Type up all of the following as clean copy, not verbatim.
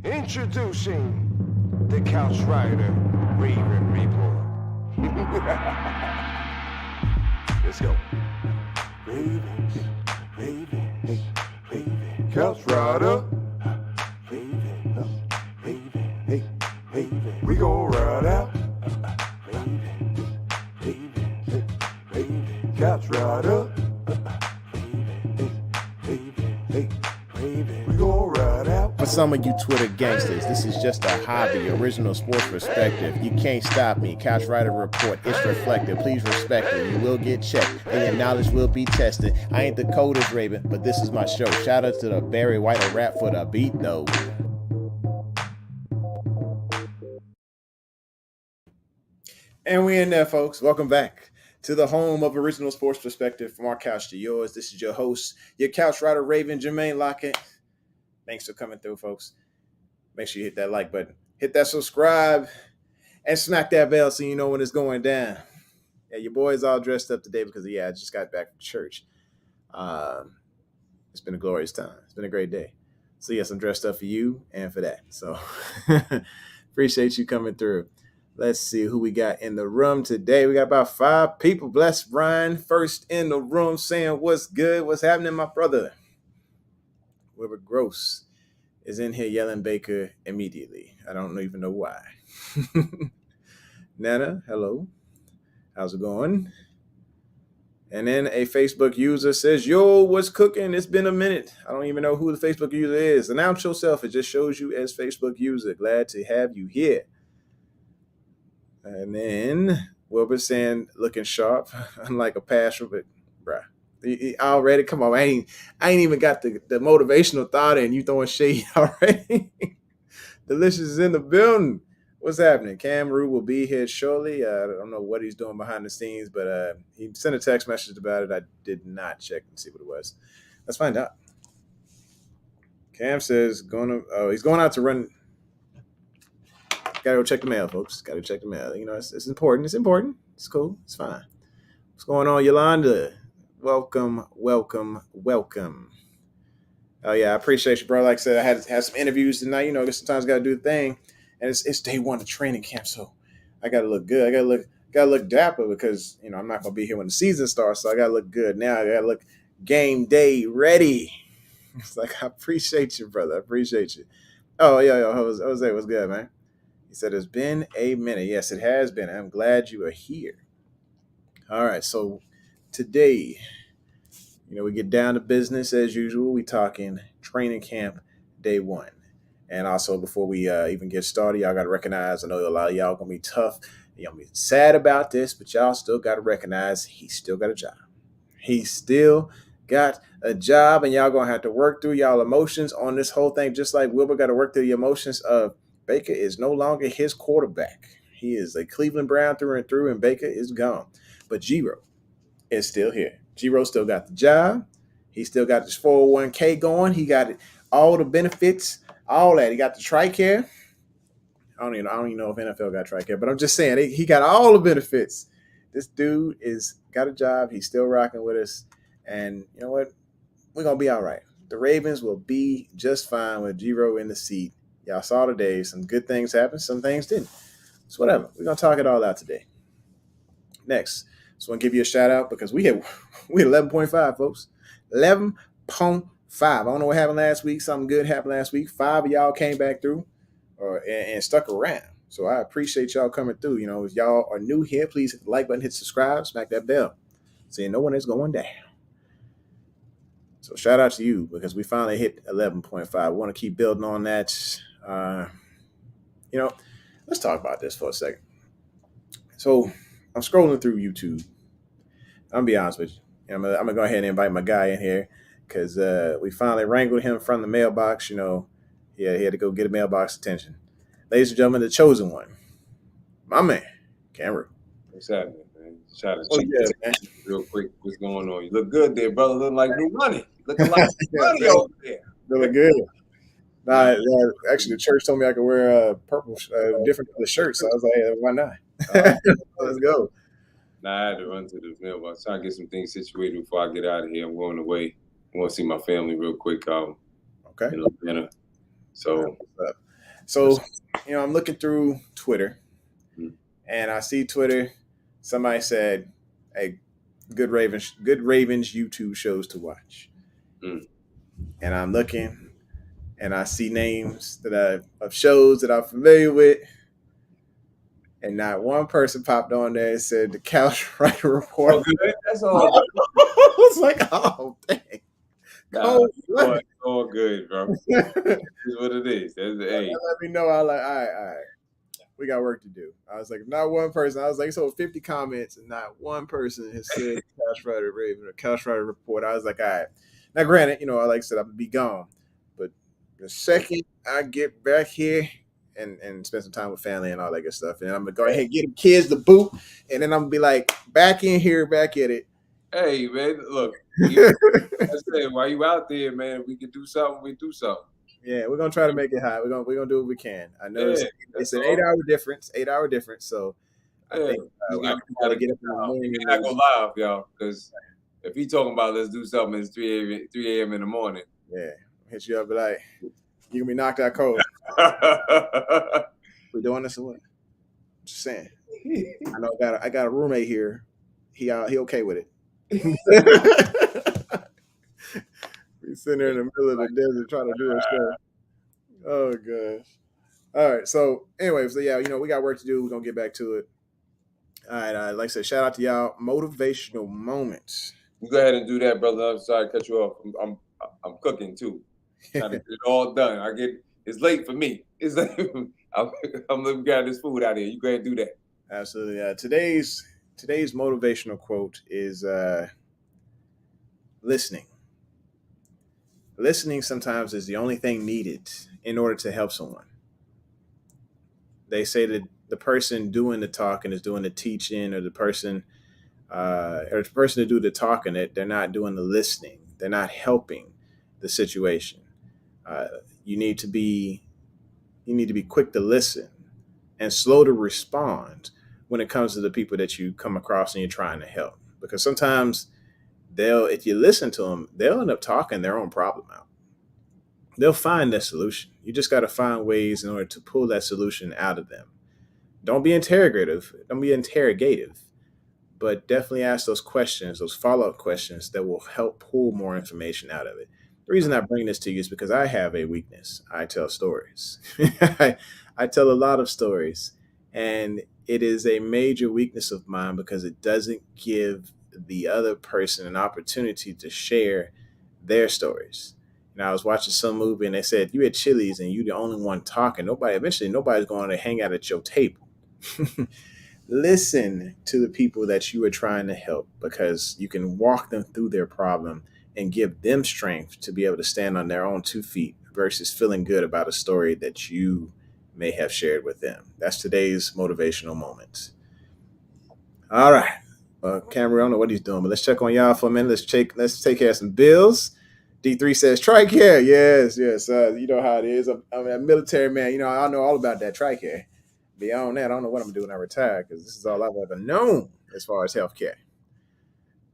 Introducing the Couch Rider Raven Report. Let's go. Ravens, Ravens, Ravens. Couch Rider. Ravens, Ravens, hey, Ravens. We gon' ride out. Ravens, Ravens, hey, Ravens. Couch Rider. For some of you Twitter gangsters, this is just a hobby, original sports perspective. You can't stop me. Couch Rider Report, it's reflective. Please respect it. You will get checked, and your knowledge will be tested. I ain't the coldest Raven, but this is my show. Shout out to the Barry White of rap for the beat, though. And we in there, folks. Welcome back to the home of original sports perspective, from our couch to yours. This is your host, your Couch Rider Raven, Jermaine Lockett. Thanks for coming through, folks. Make sure you hit that like button, hit that subscribe, and smack that bell so you know when it's going down. Yeah, your boy's all dressed up today because, I just got back from church. It's been a glorious time. It's been a great day. So, yes, I'm dressed up for you and for that. So, appreciate you coming through. Let's see who we got in the room today. We got about 5 people. Bless Brian, first in the room, saying what's good, what's happening, my brother. Wilbur Gross is in here yelling Baker immediately. I don't even know why. Nana, hello. How's it going? And then a Facebook user says, yo, what's cooking? It's been a minute. I don't even know who the Facebook user is. Announce yourself. It just shows you as Facebook user. Glad to have you here. And then Wilbur saying, looking sharp, unlike a passer, but bruh. Already, come on, I ain't even got the motivational thought in. You throwing shade already. Delicious is in the building. What's happening? Kam Ru will be here shortly. I don't know what he's doing behind the scenes, but he sent a text message about it. I did not check and see what it was. Let's find out. Cam says he's going out to run. Gotta go check the mail, folks. Gotta check the mail. You know, it's important. It's important. It's cool. It's fine. What's going on, Yolanda? Welcome. Oh, yeah, I appreciate you, bro. Like I said, I had to have some interviews tonight. You know, sometimes got to do the thing. And it's day one of training camp, so I got to look good. I got to look dapper because, you know, I'm not going to be here when the season starts, so I got to look good. Now I got to look game day ready. It's like, I appreciate you, brother. I appreciate you. Oh, yeah, Jose, what's good, man? He said, it's been a minute. Yes, it has been. I'm glad you are here. All right, so today, you know, we get down to business as usual. We talking training camp day one. And also, before we even get started, y'all got to recognize, I know a lot of y'all going to be tough. Y'all be sad about this, but y'all still got to recognize he still got a job. He still got a job, and y'all going to have to work through y'all emotions on this whole thing, just like Wilbur got to work through the emotions of Baker is no longer his quarterback. He is a Cleveland Brown through and through, and Baker is gone. But G-Ro is still here. G-Ro still got the job. He still got his 401k going. He got all the benefits, all that. He got the TRICARE. I don't even know if NFL got TRICARE, but I'm just saying he got all the benefits. This dude got a job. He's still rocking with us. And you know what? We're going to be all right. The Ravens will be just fine with G-Ro in the seat. Y'all saw today some good things happen. Some things didn't. It's whatever. We're going to talk it all out today. Next. Just want to give you a shout out because we had 11.5, folks. 11.5. I don't know what happened last week. Something good happened last week. 5 of y'all came back through and stuck around. So I appreciate y'all coming through. You know, if y'all are new here, please hit the like button, hit subscribe, smack that bell so you know when it's going down. So shout out to you because we finally hit 11.5. We want to keep building on that. You know, let's talk about this for a second. So I'm scrolling through YouTube. I'm going to be honest with you. I'm going to go ahead and invite my guy in here because we finally wrangled him from the mailbox. You know, he had to go get a mailbox attention. Ladies and gentlemen, the chosen one, my man, Kam Ru. What's happening, man? Try to check man. Real quick. What's going on? You look good there, brother. Looking like new money. Looking like money over there. Really good. Nah, actually, the church told me I could wear purple, different color shirts. So I was like, hey, why not? Let's go. Nah, I had to run to the mailbox. Trying to get some things situated before I get out of here. I'm going away. I want to see my family real quick. Okay. Dinner. So So, I'm looking through Twitter, Mhm. and I see Twitter. Somebody said, "Hey, good Ravens YouTube shows to watch." Mm. And I'm looking, and I see names of shows that I'm familiar with, and not one person popped on there and said the Couch Writer Report. Oh, good. That's all good. I was like, oh, dang. Nah, Cold it's all good, bro. It's what it is. Hey. Let me know. I was like, all right. We got work to do. I was like, not one person. I was like, so 50 comments, and not one person has said Couch Writer Raven or Couch Writer Report. I was like, all right. Now, granted, like I said, I'm gonna be gone, but the second I get back here and spend some time with family and all that good stuff, and I'm gonna go ahead and get the kids the boot, and then I'm gonna be like, back in here, back at it. Hey, man, look. I said, while you out there, man, we can do something. We do something. Yeah, we're gonna try to make it high. We're gonna do what we can. I know Yeah, it's an 8 hour difference. 8 hour difference. So I yeah. think I gotta get up in the morning. You gotta go live, y'all, because if he talking about let's do something, it's 3 a.m. in the morning. Yeah, hit you up, be like, you gonna be knocked out cold. We doing this or what? Just saying. I know I got a roommate here. He okay with it. We sitting there in the middle of the desert trying to do a show. Oh gosh. All right. So anyway, yeah, we got work to do. We're gonna get back to it. All right. Like I said, shout out to y'all. Motivational moments. You go ahead and do that, brother. I'm sorry to cut you off. I'm cooking too. Trying to get it all done. It's late for me. It's late. I'm looking at this food out here. You go ahead and do that. Absolutely. Today's motivational quote is listening. Listening sometimes is the only thing needed in order to help someone. They say that the person doing the talking is doing the teaching, or the person to do the talking, that they're not doing the listening. They're not helping the situation. Uh, you need to be quick to listen and slow to respond when it comes to the people that you come across and you're trying to help. Because sometimes if you listen to them, they'll end up talking their own problem out. They'll find their solution. You just got to find ways in order to pull that solution out of them. Don't be interrogative. Don't be interrogative, but definitely ask those questions, those follow-up questions that will help pull more information out of it. The reason I bring this to you is because I have a weakness. I tell stories. I tell a lot of stories, and it is a major weakness of mine because it doesn't give the other person an opportunity to share their stories. I was watching some movie and they said, you at Chili's and you the only one talking. Eventually nobody's going to hang out at your table. Listen to the people that you are trying to help, because you can walk them through their problem and give them strength to be able to stand on their own 2 feet versus feeling good about a story that you may have shared with them. That's today's motivational moment. All right. Kam Ru, I don't know what he's doing, but let's check on y'all for a minute. Let's take care of some bills. D3 says TRICARE. Yes. You know how it is. I'm a military man. I know all about that TRICARE. Beyond that, I don't know what I'm doing when I retire, because this is all I've ever known as far as healthcare.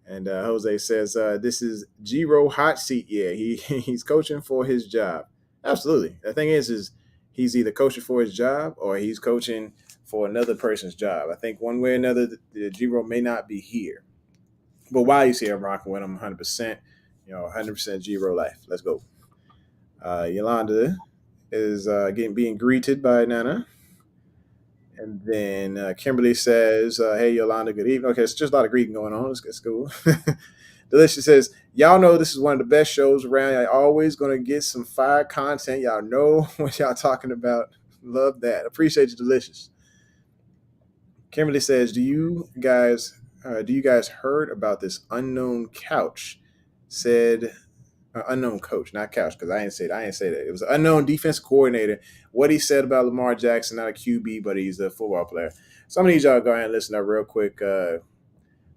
And Jose says, this is Giro hot seat. Yeah, he's coaching for his job. Absolutely. The thing is he's either coaching for his job or he's coaching for another person's job. I think one way or another, the Giro may not be here. But while he's here, I'm rocking with him 100%. 100% Giro life. Let's go. Yolanda is being greeted by Nana. And then Kimberly says, hey, Yolanda, good evening. Okay, it's just a lot of greeting going on. It's cool. Delicious says, y'all know this is one of the best shows around. Y'all always going to get some fire content. Y'all know what y'all talking about. Love that. Appreciate you, Delicious. Kimberly says, do you guys heard about this unknown couch? Said unknown coach, not couch, because I didn't say that. It was an unknown defense coordinator. What he said about Lamar Jackson, not a QB, but he's a football player. Some of these y'all go ahead and listen up real quick.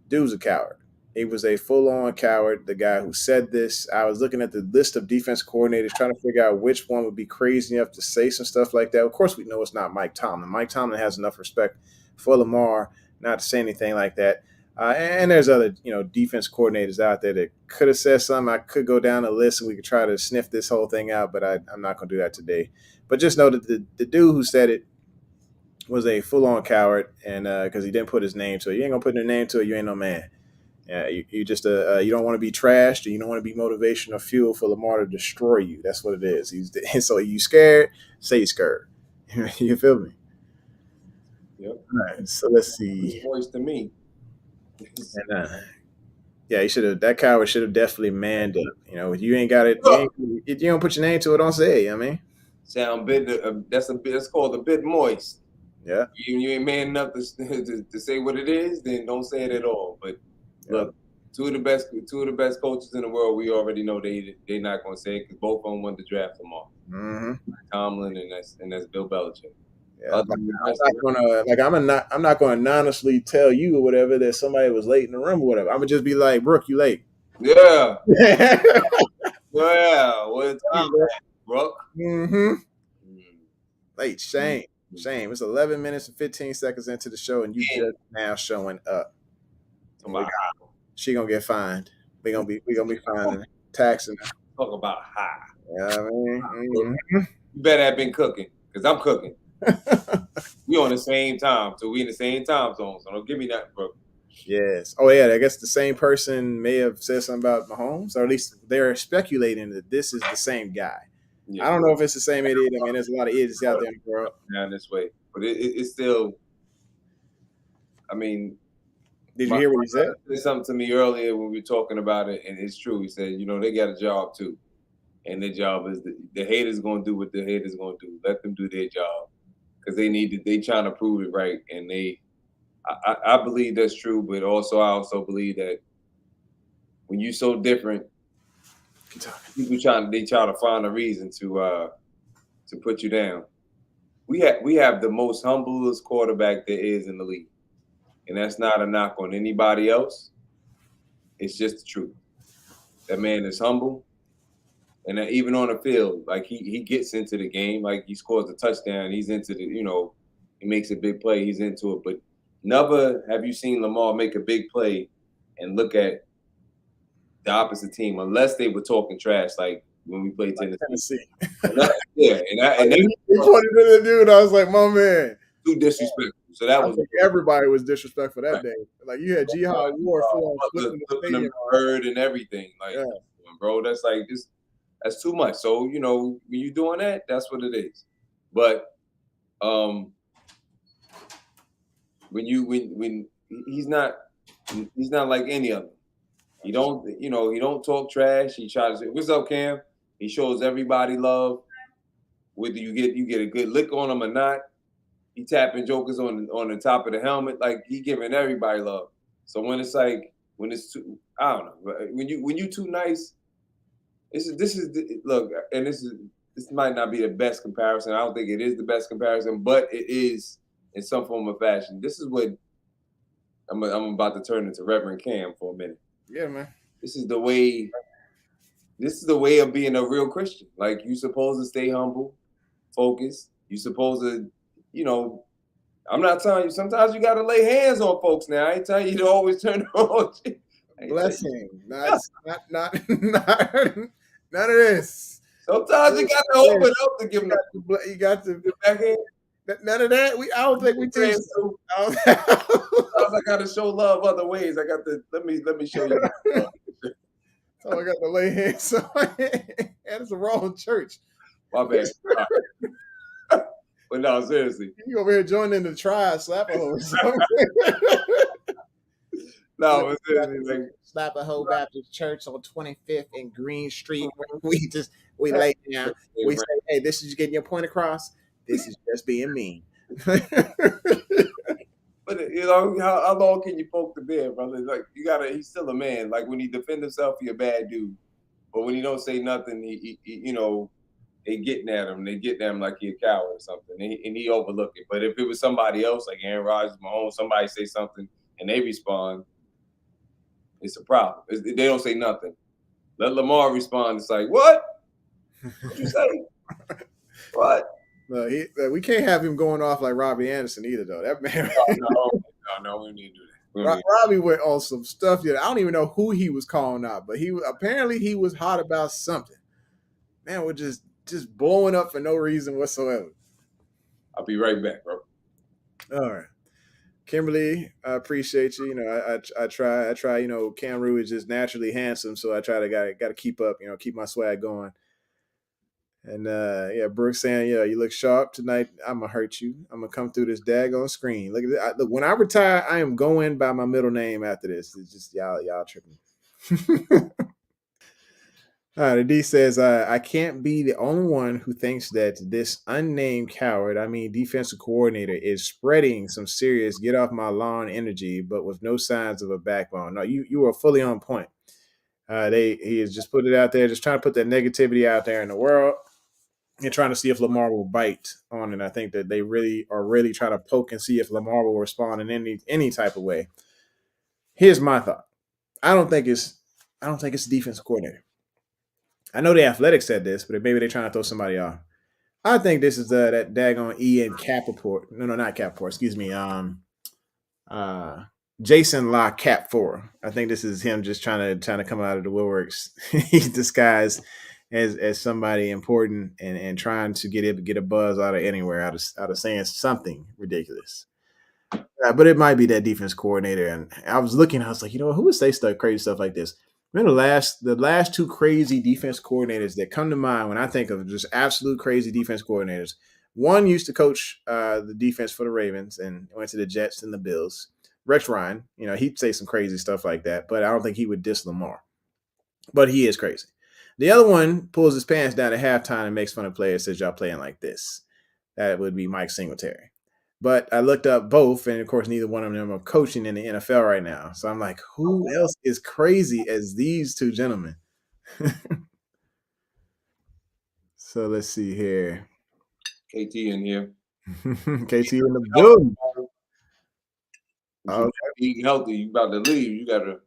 Dude's a coward. He was a full-on coward, the guy who said this. I was looking at the list of defense coordinators, trying to figure out which one would be crazy enough to say some stuff like that. Of course, we know it's not Mike Tomlin. Mike Tomlin has enough respect for Lamar not to say anything like that. And there's other, defense coordinators out there that could have said something. I could go down the list and we could try to sniff this whole thing out, but I'm not going to do that today. But just know that the dude who said it was a full-on coward, and because he didn't put his name to it. You ain't going to put your name to it, you ain't no man. Yeah, you just you don't want to be trashed, and you don't want to be motivational fuel for Lamar to destroy you. That's what it is. So you scared? Say you're scared. You feel me? Yep. All right. So let's see. Voice to me. And, yeah, he should have. That coward should have definitely manned up. You ain't got it. You don't put your name to it. Don't say it. You know what I mean, sound bit. That's called a bit moist. Yeah. You ain't man enough to say what it is, then don't say it at all. But look, two of the best coaches in the world, we already know they're not going to say it because both of them won the draft tomorrow. Mm-hmm. Tomlin and that's Bill Belichick. Yeah, I'm not going to honestly tell you or whatever that somebody was late in the room or whatever. I'm gonna just be like, Brooke, you late. Yeah. Yeah. What time, Brooke? Mm-hmm. Late. Shame. It's 11 minutes and 15 seconds into the show, and you just now showing up. She gonna get fined. We gonna be finding taxing her. Talk about high. Yeah, I mean, You better have been cooking because I'm cooking. We on the same time, so we in the same time zone. So don't give me that, bro. Yes. Oh yeah. I guess the same person may have said something about Mahomes, or at least they're speculating that this is the same guy. Yeah. I don't know if it's the same idiot. I mean, there's a lot of idiots out there in the world. Down this way, but it's still. I mean, did you hear what he said? He said something to me earlier when we were talking about it, and it's true. He said, they got a job too, and their job is the haters going to do what the haters going to do. Let them do their job because they trying to prove it right, and I believe that's true, but I also believe that when you're so different, people try to find a reason to put you down. We have the most humblest quarterback there is in the league, and that's not a knock on anybody else. It's just the truth. That man is humble, and that even on the field, like he gets into the game, like he scores a touchdown, he's into the he makes a big play, he's into it, but. Never have you seen Lamar make a big play and look at the opposite team unless they were talking trash, like when we played Tennessee. Yeah, and he pointed to the dude. I was like, "My man, too disrespectful." So that was everybody was disrespectful that day. Like you had Jihad Ward flipping the bird and everything. Like, bro, that's like that's too much. So when you're doing that, that's what it is. But when he's not like any of them. He don't talk trash. He tries to say, "What's up, Cam?" He shows everybody love. Whether you get a good lick on him or not, he tapping jokers on the top of the helmet. Like he giving everybody love. So when it's too, I don't know. When you too nice, this might not be the best comparison. I don't think it is the best comparison, but it is. In some form of fashion. This is what I'm about to turn into Reverend Cam for a minute. Yeah, man. This is the way of being a real Christian. Like you're supposed to stay humble, focused. You're supposed to, I'm not telling you, sometimes you gotta lay hands on folks now. I ain't telling you to always turn on. Blessing. Not none of this. Sometimes you gotta open up to give them you got to backhand. None of that. I don't think we teach. I got to show love other ways. I got to let me show you. So I got to lay hands on. And it's the wrong church. My bad. But no, seriously. You over here joining the tribe, slap a hoe or something. No, seriously. Slap a hoe Baptist Church on 25th and Green Street. We lay down. We say, hey, this is getting your point across. This is just being mean. But how long can you poke the bear, brother? Like he's still a man. Like when he defends himself, he a bad dude. But when he don't say nothing, he they getting at him. They getting at him like he a coward or something, and he overlook it. But if it was somebody else, like Aaron Rodgers, Mahomes, somebody say something and they respond, it's a problem. They don't say nothing. Let Lamar respond. It's like, what? What you say? What? No, we can't have him going off like Robbie Anderson either, though. That man. No, we need to do Robbie went on some stuff. I don't even know who he was calling out, but he was hot about something. Man, we're just blowing up for no reason whatsoever. I'll be right back, bro. All right. Kimberly, I appreciate you. I try. Kam Ru is just naturally handsome, so I try to got to keep up. Keep my swag going. And yeah, Brooks saying, yeah, you look sharp tonight. I'm gonna hurt you. I'm gonna come through this daggone screen. Look at this. Look, when I retire, I am going by my middle name after this. It's just y'all tripping. All right, D says, I can't be the only one who thinks that this unnamed coward, I mean defensive coordinator, is spreading some serious get off my lawn energy, but with no signs of a backbone. No, you are fully on point. He has just put it out there, just trying to put that negativity out there in the world and trying to see if Lamar will bite on it. I think that they really trying to poke and see if Lamar will respond in any type of way. Here's my thought. I don't think it's a defensive coordinator. I know the Athletic said this, but maybe they're trying to throw somebody off. I think this is that daggone Ian Capoport. No, not Capoport. Excuse me. Uh, Jason La Cap 4. I think this is him just trying to come out of the woodworks. He's disguised as somebody important and trying to get a buzz out of anywhere out of saying something ridiculous. But it might be that defense coordinator. And I was looking, I was like, who would say crazy stuff like this? Remember the last two crazy defense coordinators that come to mind when I think of just absolute crazy defense coordinators. One used to coach the defense for the Ravens and went to the Jets and the Bills. Rex Ryan, he'd say some crazy stuff like that, but I don't think he would diss Lamar. But he is crazy. The other one pulls his pants down at halftime and makes fun of players, says y'all playing like this. That would be Mike Singletary. But I looked up both, and of course, neither one of them are coaching in the NFL right now. So I'm like, who else is crazy as these two gentlemen? So let's see here. KT in here. KT in the building. Okay. Eating healthy, you about to leave. You gotta, Are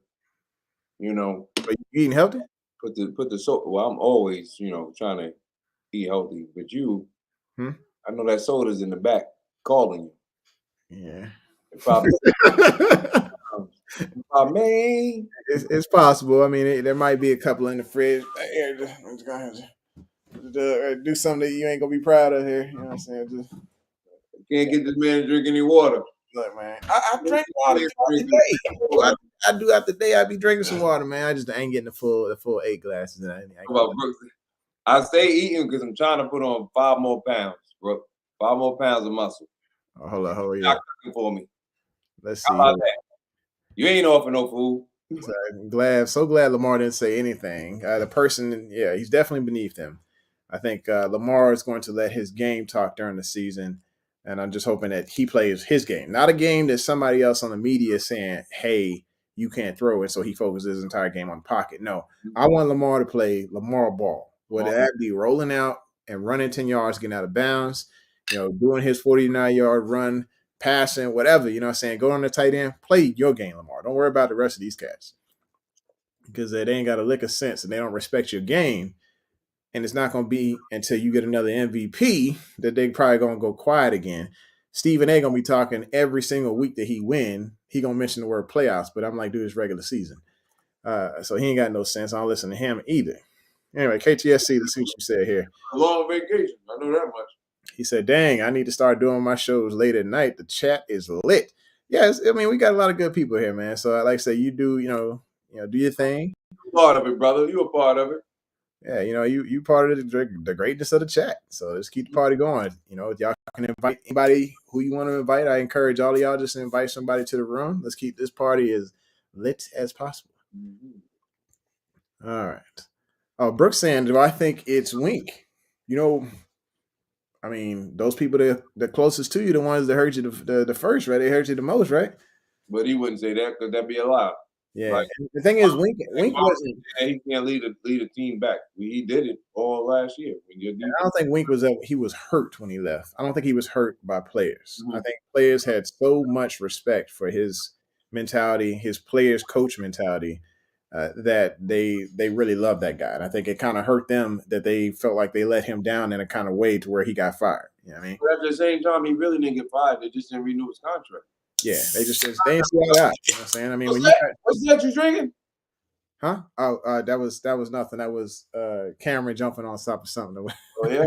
you eating healthy? put the soda. Well, I'm always, trying to eat healthy. But I know that soda's in the back calling you. Yeah. Probably. Man. It's possible. I mean, there might be a couple in the fridge. Do something that you ain't gonna be proud of here. You know what I'm saying? Can't get this man to drink any water. Look, man, I drink water throughout the day. I do out the day. I be drinking some water, man. I just ain't getting the full 8 glasses. I stay eating because I'm trying to put on 5 more pounds, bro. 5 more pounds of muscle. Oh, hold on. Not cooking for me. Let's see. How about that? You ain't offering no food. So glad Lamar didn't say anything. The person, yeah, he's definitely beneath him. I think Lamar is going to let his game talk during the season, and I'm just hoping that he plays his game, not a game that somebody else on the media is saying, hey, you can't throw it, so he focuses his entire game on the pocket. No, I want Lamar to play Lamar ball, whether that be rolling out and running 10 yards, getting out of bounds, doing his 49-yard run, passing, whatever, you know what I'm saying? Go on the tight end, play your game, Lamar. Don't worry about the rest of these cats because they ain't got a lick of sense and they don't respect your game. And it's not going to be until you get another MVP that they probably going to go quiet again. Stephen A. going to be talking every single week that he win. He going to mention the word playoffs, but I'm like, dude, it's regular season. So he ain't got no sense. I don't listen to him either. Anyway, KTSC, let's see what you said here. A long vacation. I know that much. He said, dang, I need to start doing my shows late at night. The chat is lit. Yes, I mean, we got a lot of good people here, man. So like I say, you do, do your thing. You're part of it, brother. You a part of it. Yeah, you part of the greatness of the chat. So let's keep the party going. If y'all can invite anybody who you want to invite, I encourage all of y'all just to invite somebody to the room. Let's keep this party as lit as possible. Mm-hmm. All right. Oh, Brooks saying, do I think it's Wink? I mean, those people that the closest to you, the ones that hurt you the first, right? They hurt you the most, right? But he wouldn't say that because that'd be a lie. Yeah. Like, the thing is, Wink wasn't. He can't lead a team back. He did it all last year. I don't think Wink he was hurt when he left. I don't think he was hurt by players. Mm-hmm. I think players had so much respect for his mentality, his players' coach mentality, that they really loved that guy. And I think it kind of hurt them that they felt like they let him down in a kind of way to where he got fired. You know what I mean? But at the same time, he really didn't get fired. They just didn't renew his contract. Yeah, they didn't see eye to eye. You know what I'm saying? I mean, What's when you that? What's that you drinking? huh? Oh, that was nothing. That was Cameron jumping on top of something. Oh yeah.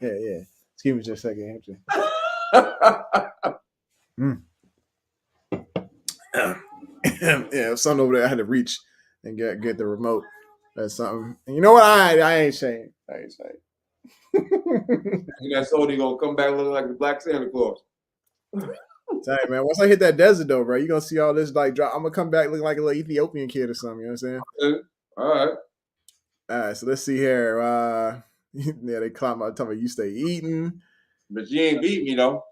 Yeah. Excuse me just a second, Hampton. Mm. Yeah, something over there. I had to reach and get the remote. That's something. And you know what? I ain't saying. I ain't saying. That soda gonna come back looking like the Black Santa Claus. Sorry, man. Once I hit that desert though, bro, you gonna see all this like drop. I'm gonna come back looking like a little Ethiopian kid or something. You know what I'm saying? All right. All right, so let's see here. Yeah, they climb out talking about you stay eating. But you ain't beat me though.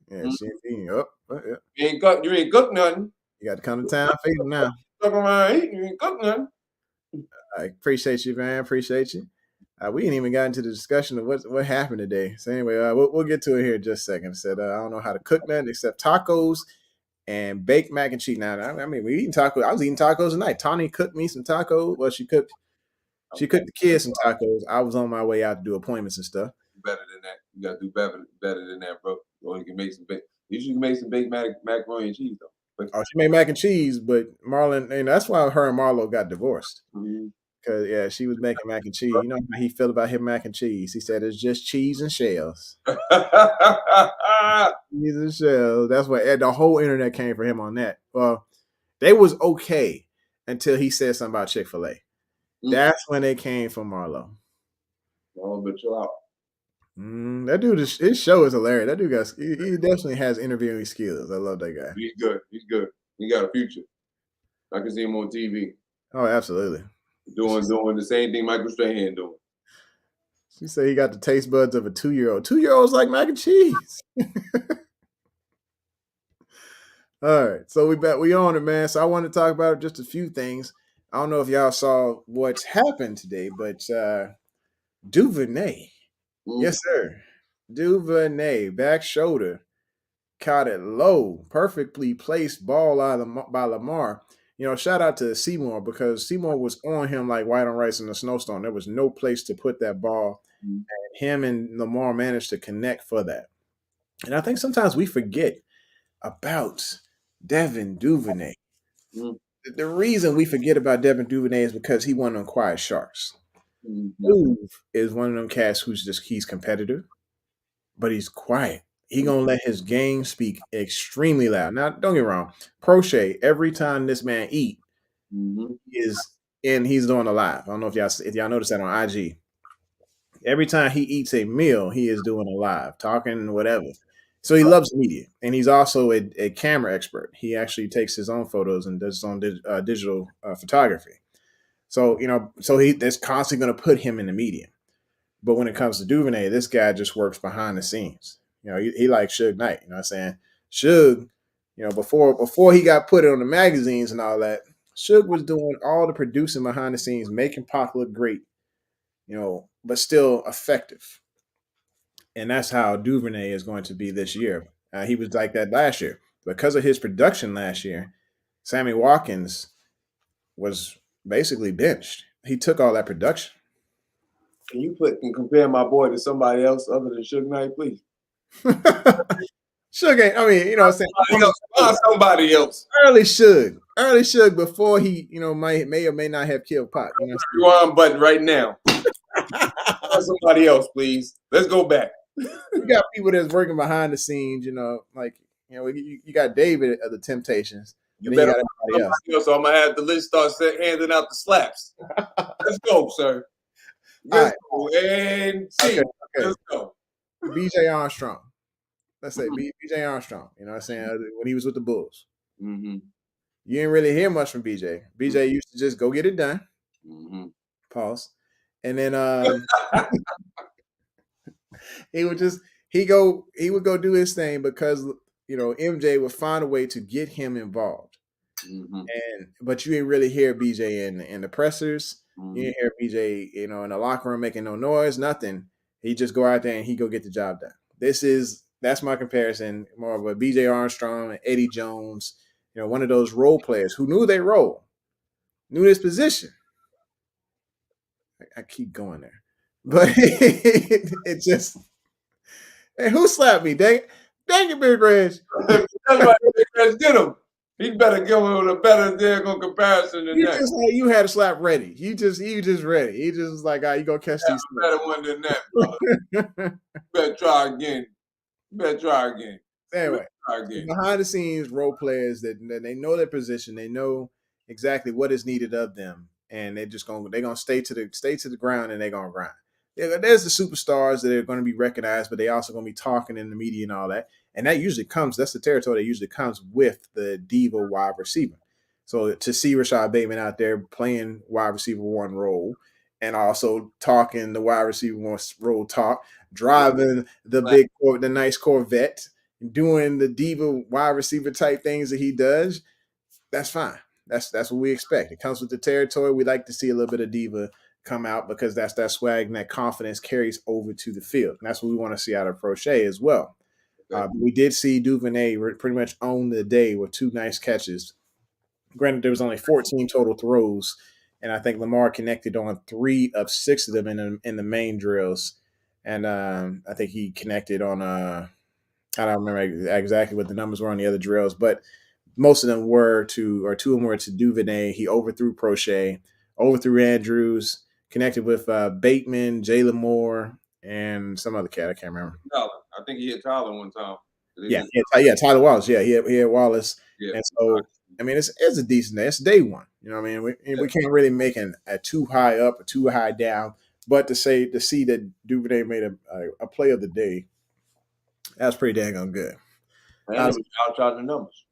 Yeah, she ain't eating. Oh, yeah. You ain't cooked nothing. You got to come to town feeding now. Talking around eating, you ain't cooked nothing. I appreciate you, man. Appreciate you. We ain't even got into the discussion of what happened today. So anyway, we'll get to it here in just a second. I said I don't know how to cook nothing except tacos and baked mac and cheese. Now, I mean, we eating tacos. I was eating tacos tonight. Tawny cooked me some tacos. Well, she cooked the kids some tacos. I was on my way out to do appointments and stuff. Better than that. You gotta do better than that, bro. Or you can make some you can make some baked macaroni and cheese though. Oh, she made mac and cheese, but Marlon, and that's why her and Marlo got divorced. Because yeah, she was making mac and cheese. You know how he felt about him mac and cheese. He said it's just cheese and shells. Cheese and shells. That's what the whole internet came for him on that. Well, they was okay until he said something about Chick-fil-A. That's when they came for Marlo. Oh, but chill out. That dude, his show is hilarious. That dude he definitely has interviewing skills. I love that guy. He's good. He got a future. I can see him on TV. Oh, absolutely. Doing the same thing Michael Strahan doing. She said he got the taste buds of a 2-year-old. 2-year-olds like mac and cheese. All right, so we on it, man. So I want to talk about just a few things. I don't know if y'all saw what's happened today, but Duvernay. Yes, sir. Duvernay, back shoulder, caught it low, perfectly placed ball by Lamar. You know, shout out to Seymour because Seymour was on him like white on rice in a snowstorm. There was no place to put that ball. And him and Lamar managed to connect for that. And I think sometimes we forget about Devin Duvernay. The reason we forget about Devin Duvernay is because he one of them quiet sharks. Duve is one of them cats he's competitive, but he's quiet. He gonna let his game speak extremely loud. Now, don't get me wrong. Crochet, every time this man eat, he's doing a live. I don't know if y'all noticed that on IG. Every time he eats a meal, he is doing a live, talking whatever. So he loves media, and he's also a camera expert. He actually takes his own photos and does his own digital photography. So that's constantly going to put him in the media. But when it comes to Duvernay, this guy just works behind the scenes. You know, he like Suge Knight. You know what I'm saying? Suge, you know, before he got put on the magazines and all that, Suge was doing all the producing behind the scenes, making Pac look great, you know, but still effective. And that's how Duvernay is going to be this year. He was like that last year. Because of his production last year, Sammy Watkins was basically benched. He took all that production. Can you compare my boy to somebody else other than Suge Knight, please? Suge, I mean, you know what I'm saying? Somebody else. Early Suge before he, you know, may or may not have killed Pac. You know, rewind button right now. Somebody else, please. Let's go back. You got people that's working behind the scenes, you know, like, you know, you got David of the Temptations. You better somebody else. So I'm gonna have the list start handing out the slaps. Let's go, sir. Let's go. And see. Okay. Let's go. BJ Armstrong. Let's say BJ Armstrong. You know what I'm saying? When he was with the Bulls. You didn't really hear much from BJ. BJ used to just go get it done. Pause. And then he would go do his thing because, you know, MJ would find a way to get him involved. But you didn't really hear BJ in the pressers. You didn't hear BJ, you know, in the locker room making no noise, nothing. He just go out there and he go get the job done. That's my comparison, more of a BJ Armstrong and Eddie Jones, you know, one of those role players who knew their role, knew his position. I keep going there. But it just, hey, who slapped me? Dang it, Big Reg. That's why the Reds did him. He better go with a better daggone comparison than You that. just like you had a slap ready. You just ready. He just was like, you gonna catch these. A better one than that, brother. Better try again. Better try again. Anyway, Try again. behind the scenes role players that they know their position, they know exactly what is needed of them, and they're gonna stay to the ground and they're gonna grind. There's the superstars that are going to be recognized, but they also going to be talking in the media and all that, and that's the territory that usually comes with the diva wide receiver. So to see Rashad Bateman out there playing wide receiver one role and also talking the wide receiver one role talk, driving the nice Corvette, doing the diva wide receiver type things that he does, that's fine. That's what we expect. It comes with the territory. We like to see a little bit of diva come out because that's that swag and that confidence carries over to the field. And that's what we want to see out of Prochet as well. Okay. We did see Duvernay pretty much own the day with 2 nice catches. Granted, there was only 14 total throws, and I think Lamar connected on 3 of 6 of them in the main drills, and I think he connected on I don't remember exactly what the numbers were on the other drills, but most of them were to, or 2 of them were to Duvernay. He overthrew Prochet, overthrew Andrews, connected with Bateman, Jalen Moore, and some other cat I can't remember. Tyler. I think he hit Tyler one time. Yeah, Tyler Wallace. Yeah, he had Wallace. Yeah. And so, I mean, it's a decent day. It's day one. You know what I mean? We can't really make a too high up or too high down. But to see that Duvernay made a play of the day, that's pretty dang on good. And it was outside the numbers.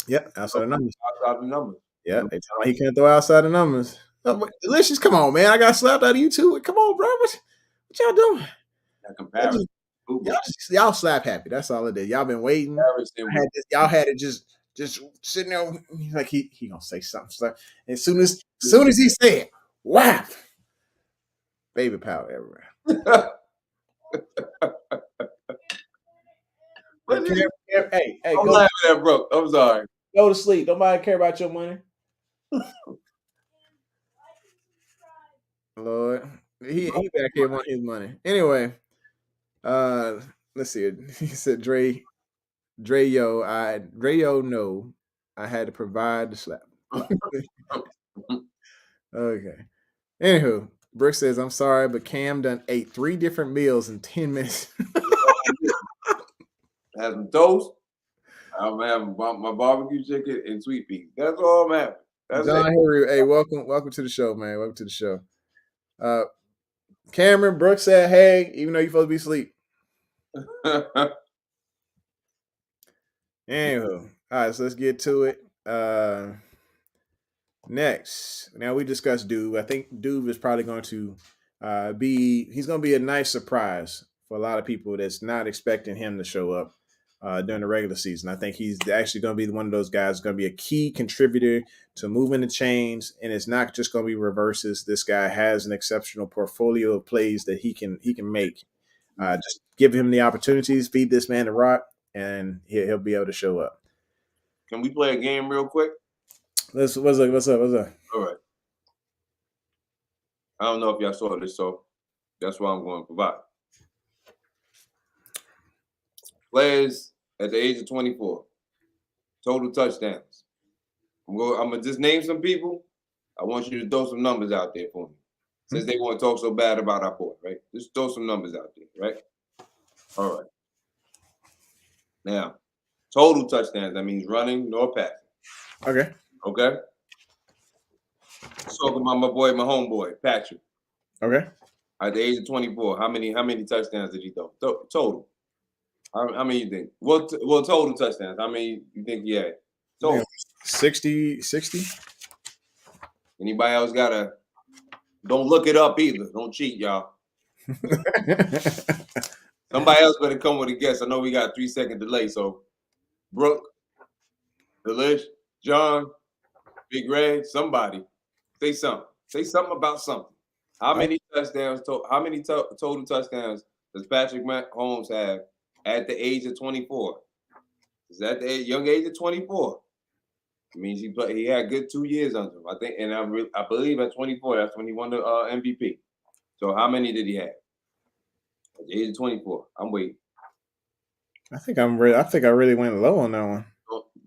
Yep, outside the numbers. Outside the numbers. Yeah, they tell me he can't throw outside the numbers. Oh, Delicious, come on, man. I got slapped out of you too. Come on, bro. What y'all doing? That comparison. Y'all slap happy. That's all it is. Y'all been waiting. Y'all had it just sitting there like he gonna say something. So as soon as he said, "Wow," baby powder everywhere. Hey, I'm laughing at Brooke. I'm sorry. Go to sleep. Nobody care about your money. Lord, he back here wanting his money. Anyway, let's see. He said, Dre no, I had to provide the slap. Okay. Anywho, Brooke says, I'm sorry, but Cam done ate 3 different meals in 10 minutes. Have some toast. I'm having my barbecue chicken and sweet peas. That's all I'm having. That's John Henry, hey, welcome to the show, man. Welcome to the show. Cameron Brooks said, hey, even though you're supposed to be asleep. Anywho, all right, so let's get to it. Next, now we discussed Dube. I think Dube is probably going to he's going to be a nice surprise for a lot of people that's not expecting him to show up during the regular season. I think he's actually going to be one of those guys going to be a key contributor to moving the chains, and it's not just going to be reverses. This guy has an exceptional portfolio of plays that he can make. Just give him the opportunities, feed this man the rock, and he'll be able to show up. Can we play a game real quick? What's up? All right. I don't know if y'all saw this, so that's what I'm going to provide. Players at the age of 24, total touchdowns. I'm gonna just name some people. I want you to throw some numbers out there for me. Since they want to talk so bad about our boy, right? Just throw some numbers out there, right? All right. Now, total touchdowns, that means running nor passing. Okay? Let's talk about my boy, my homeboy, Patrick. Okay. At the age of 24, how many touchdowns did he throw? Total. How many you think? Well, total touchdowns. How many you think he had? Total. 60. Anybody else don't look it up either. Don't cheat, y'all. Somebody else better come with a guess. I know we got a 3-second delay. So, Brooke, Delish, John, Big Red, somebody, say something. Say something about something. How many touchdowns? How many total touchdowns does Patrick Mahomes have at the age of 24? Is that the young age of 24? It means he had a good 2 years under him, I think, and I believe at 24, that's when he won the MVP. So how many did he have? At the age of 24. I'm waiting. I think I really went low on that one.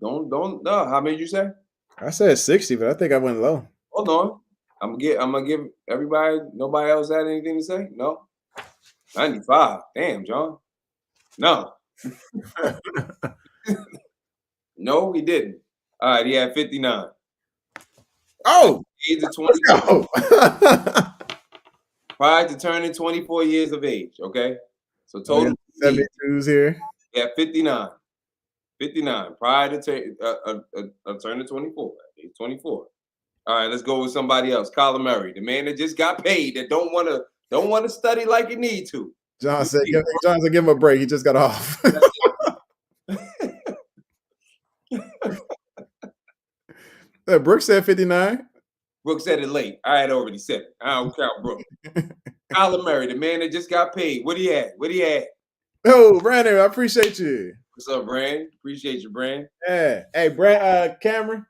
Don't. No. How many you say? I said 60, but I think I went low. Hold on. I'm gonna give everybody. Nobody else had anything to say? No. 95. Damn, John. No. No, he didn't. All right, he had 59. Oh, Age of let's 24. go. Prior to turning 24 years of age. Okay. So We total got 72s here. yeah, 59. 59. Prior to turning 24. Age 24. All right, let's go with somebody else. Kyler Murray, the man that just got paid, that don't want to study like he need to. John said, give him a break. He just got off. Brooks said 59. Brooks said it late. I had already said it. I don't count Brooks. Kyler Murray, the man that just got paid. What he had? Oh, Brandon, I appreciate you. What's up, Brand? Appreciate you, Brand. Yeah. Hey, Brand, Cameron,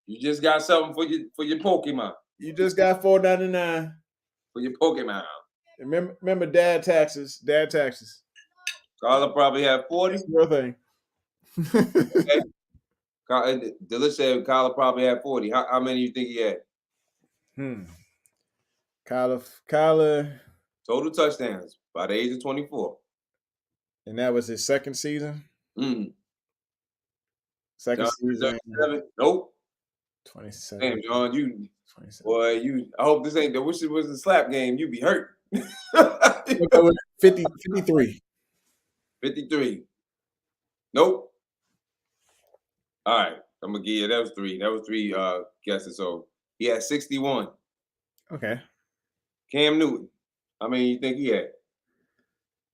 You just got something for your Pokemon. you just got $4.99. For your Pokemon. Remember dad taxes. Dad taxes. Kyler probably had 40. That's the real thing. Okay. Delish said Kyler probably had 40. How many you think he had? Kyler. Total touchdowns by the age of 24. And that was his second season? Mm. Second John, season. 37. Nope. 27. Damn, John, 27. boy, I hope this ain't the wish it was a slap game. You be hurt. 53. 53. Nope. All right. I'm gonna give you that was three guesses. So he had 61. Okay. Cam Newton. How many you think he had?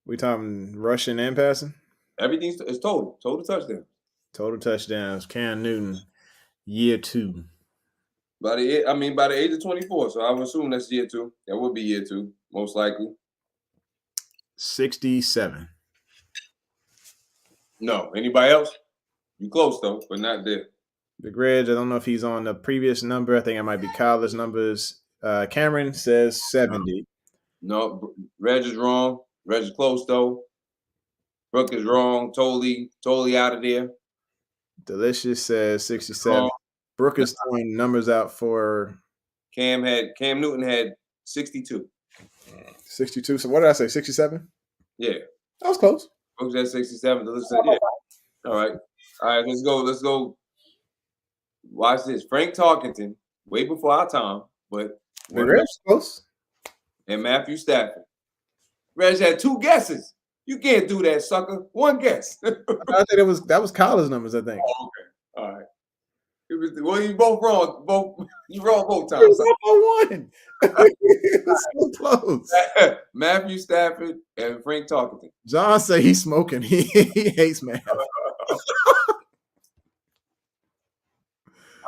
We talking rushing and passing? Everything's it's total. Total touchdown. Total touchdowns. Cam Newton, year 2. By the age of 24. So I would assume that's year 2. That would be year 2, most likely. 67. No. Anybody else? You close though, but not there. The Reg, I don't know if he's on the previous number. I think it might be Kyler's numbers. Cameron says 70. No, Reg is wrong. Reg is close though. Brooke is wrong. Totally out of there. Delicious says 67. Brooke is throwing numbers out for Cam Newton had 62. 62. So what did I say? 67? Yeah. That was close. Brooks at 67. Delicious said, yeah. All right. Let's go. Watch this. Frank Tarkenton, way before our time, but Reg's close. And Matthew Stafford. Reg had 2 guesses. You can't do that, sucker. 1 guess. I think that was Kyler's numbers, I think. Oh, okay. All right. Well, you both wrong. You wrong both times. One. It was so close. Matthew Stafford and Frank Tarkenton. John say he's smoking. He hates math.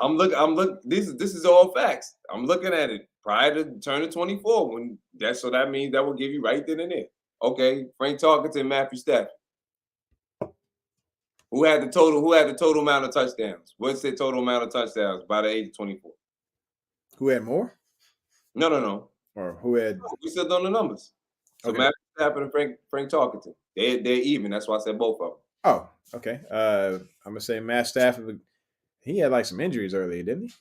I'm looking. This is all facts. I'm looking at it prior to turning 24. So that means that will give you right then and there. Okay, Frank Tarkenton, Matthew Stafford. Who had the total amount of touchdowns? What's the total amount of touchdowns by the age of 24? Who had more? No. Or who had? We said on the numbers. So okay. Matthew Stafford and Frank Tarkenton. They're even. That's why I said both of them. Oh, okay. I'm gonna say Matt Stafford. He had like some injuries earlier, didn't he?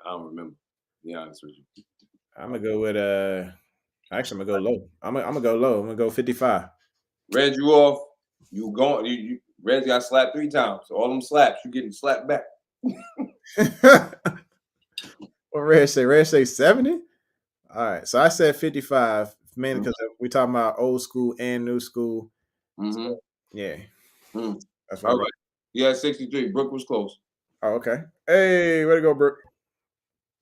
I don't remember. To be honest with you. I'm gonna go with Actually, I'm gonna go low. I'm gonna go low. I'm gonna go 55. Read you off. You going? Reg got slapped 3 times. So all them slaps, you getting slapped back. What Reg say? Reg say 70? All right. So I said 55, mainly because we're talking about old school and new school. Mm-hmm. So, yeah. That's all right. Yeah, 63. Brooke was close. Oh, okay. Hey, way to go, Brooke.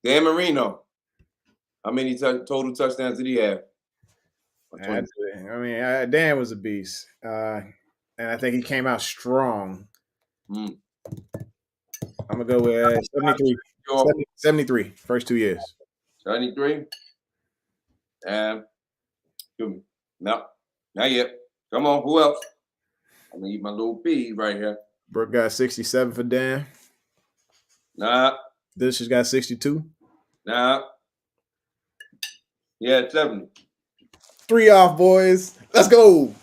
Dan Marino. How many total touchdowns did he have? Dan was a beast. And I think he came out strong. I'm going to go with 73. 73, first 2 years. 73? No, not yet. Come on, who else? I'm going to eat my little pea right here. Brooke got 67 for Dan. Nah. This has got 62. Nah. Yeah, 70. 3 off, boys. Let's go.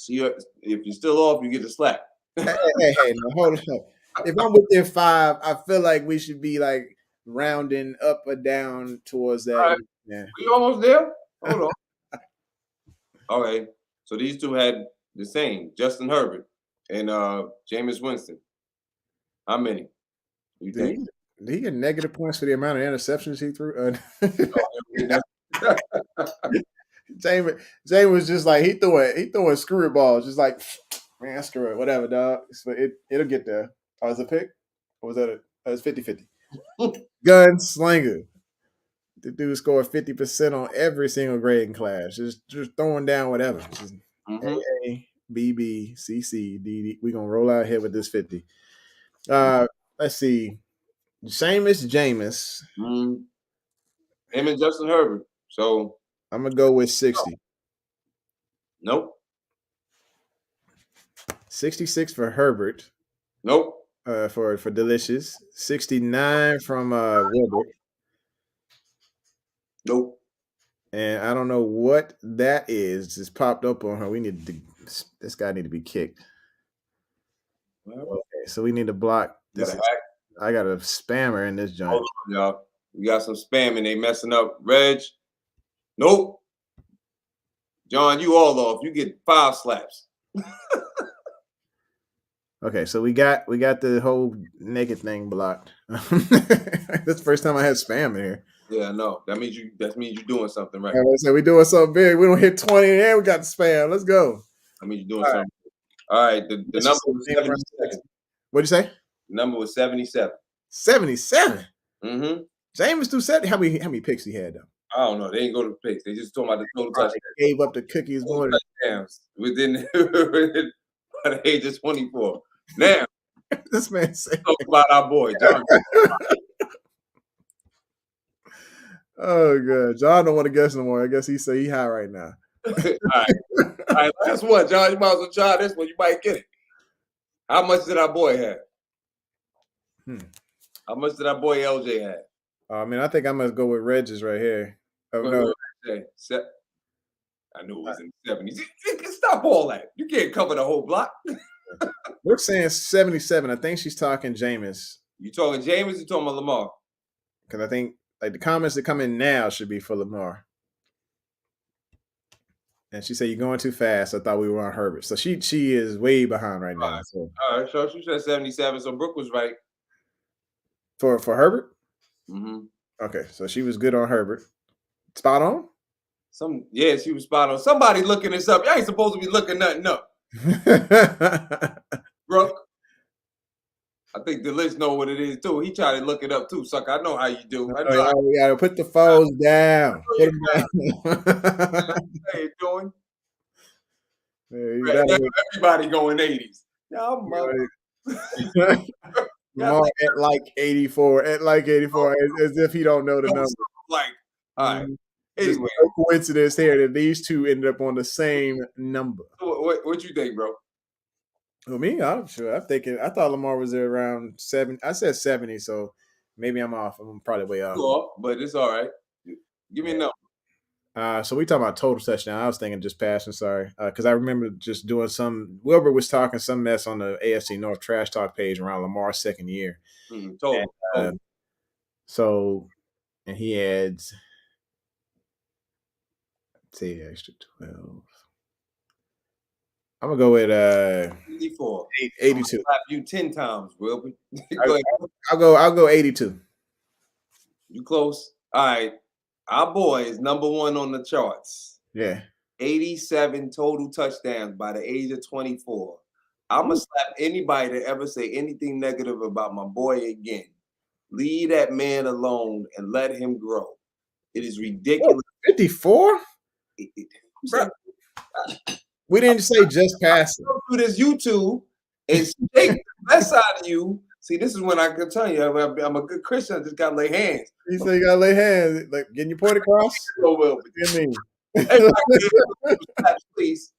So if you're still off, you get a slap. Hey, now, hold on. If I'm within 5, I feel like we should be like rounding up or down towards that. All right. Yeah. We almost there? Hold on. Okay. So these two had the same, Justin Herbert and Jameis Winston. How many? You think? Did he get negative points for the amount of interceptions he threw? James was just like he throwing screwballs, just like, man, screw it, whatever, dog. So it'll get there. Oh, was it a pick? Or was that it was 50-50. Gunslinger. The dude scored 50% on every single grading class. Just throwing down whatever. Just AA, BB, CC, DD. We're gonna roll out here with this 50. Let's see. Jameis. Him and Justin Herbert. So I'm gonna go with 60. Nope. 66 for Herbert. Nope. For Delicious. 69 from Wilbert. Nope. And I don't know what that is. Just popped up on her. This guy need to be kicked. Okay, so we need to block this. I got a spammer in this joint. Hold on, y'all. We got some spam and they messing up. Reg. Nope. John, you all off. You get 5 slaps. Okay, so we got the whole naked thing blocked. That's the first time I had spam in here. Yeah, I know. That means you're doing something right. So we doing something big. We don't hit 20 and we got the spam. Let's go. That means you're doing something. All right. The number was 77. What'd you say? The number was 77. 77. Mm-hmm. James threw 70. How many picks he had though? I don't know. They ain't go to the picks. They just talking about the total touchdowns. Gave up the cookies more touchdowns within by the age of 24. Now, this man said talk about our boy John. Oh god, John don't want to guess no more. I guess he say he high right now. All right. Last one, John. You might as well try this one. You might get it. How much did our boy have? How much did our boy LJ have? I mean, I think I'm gonna go with Regis right here. Oh no, I knew it was in the 70s. Stop all that. You can't cover the whole block. We're saying 77. I think she's talking Jameis. You talking Jameis? You talking about Lamar? Because I think like the comments that come in now should be for Lamar. And she said you're going too fast. I thought we were on Herbert. So she is way behind right now. All right. So she said 77. So Brooke was right. For Herbert? Mm-hmm. Okay, so she was good on Herbert. Spot on? She was spot on. Somebody looking this up. Y'all ain't supposed to be looking nothing up. Brooke. I think the list know what it is too. He tried to look it up too, sucker. I know how you do. I know we gotta put the phones down. Put them down. How you doing? Everybody going 80s. Y'all Lamar at like 84. At like 84, as if he don't know the number. Like, all right. Anyway, no coincidence here that these two ended up on the same number. What you think, bro? Well, me, I'm sure. I thought Lamar was there around 70. I said 70, so maybe I'm off. I'm probably way off. But it's all right. Give me a number. So we talking about total touchdown. I was thinking just passing. Sorry, because I remember just doing some. Wilbur was talking some mess on the AFC North trash talk page around Lamar's second year. Total. And he adds, say extra 12. I'm gonna go with 84. 82. Slap you 10 times, Wilbur. I'll go 82. You close. All right. Our boy is number 1 on the charts. Yeah. 87 total touchdowns by the age of 24. I'm going to slap anybody that ever say anything negative about my boy again. Leave that man alone and let him grow. It is ridiculous. 54? We didn't say just passing. Go through this YouTube and take the best out of you. See, this is when I can tell you I'm a good Christian. I just got to lay hands. You say you got to lay hands. Like, getting your point across? So well. Please.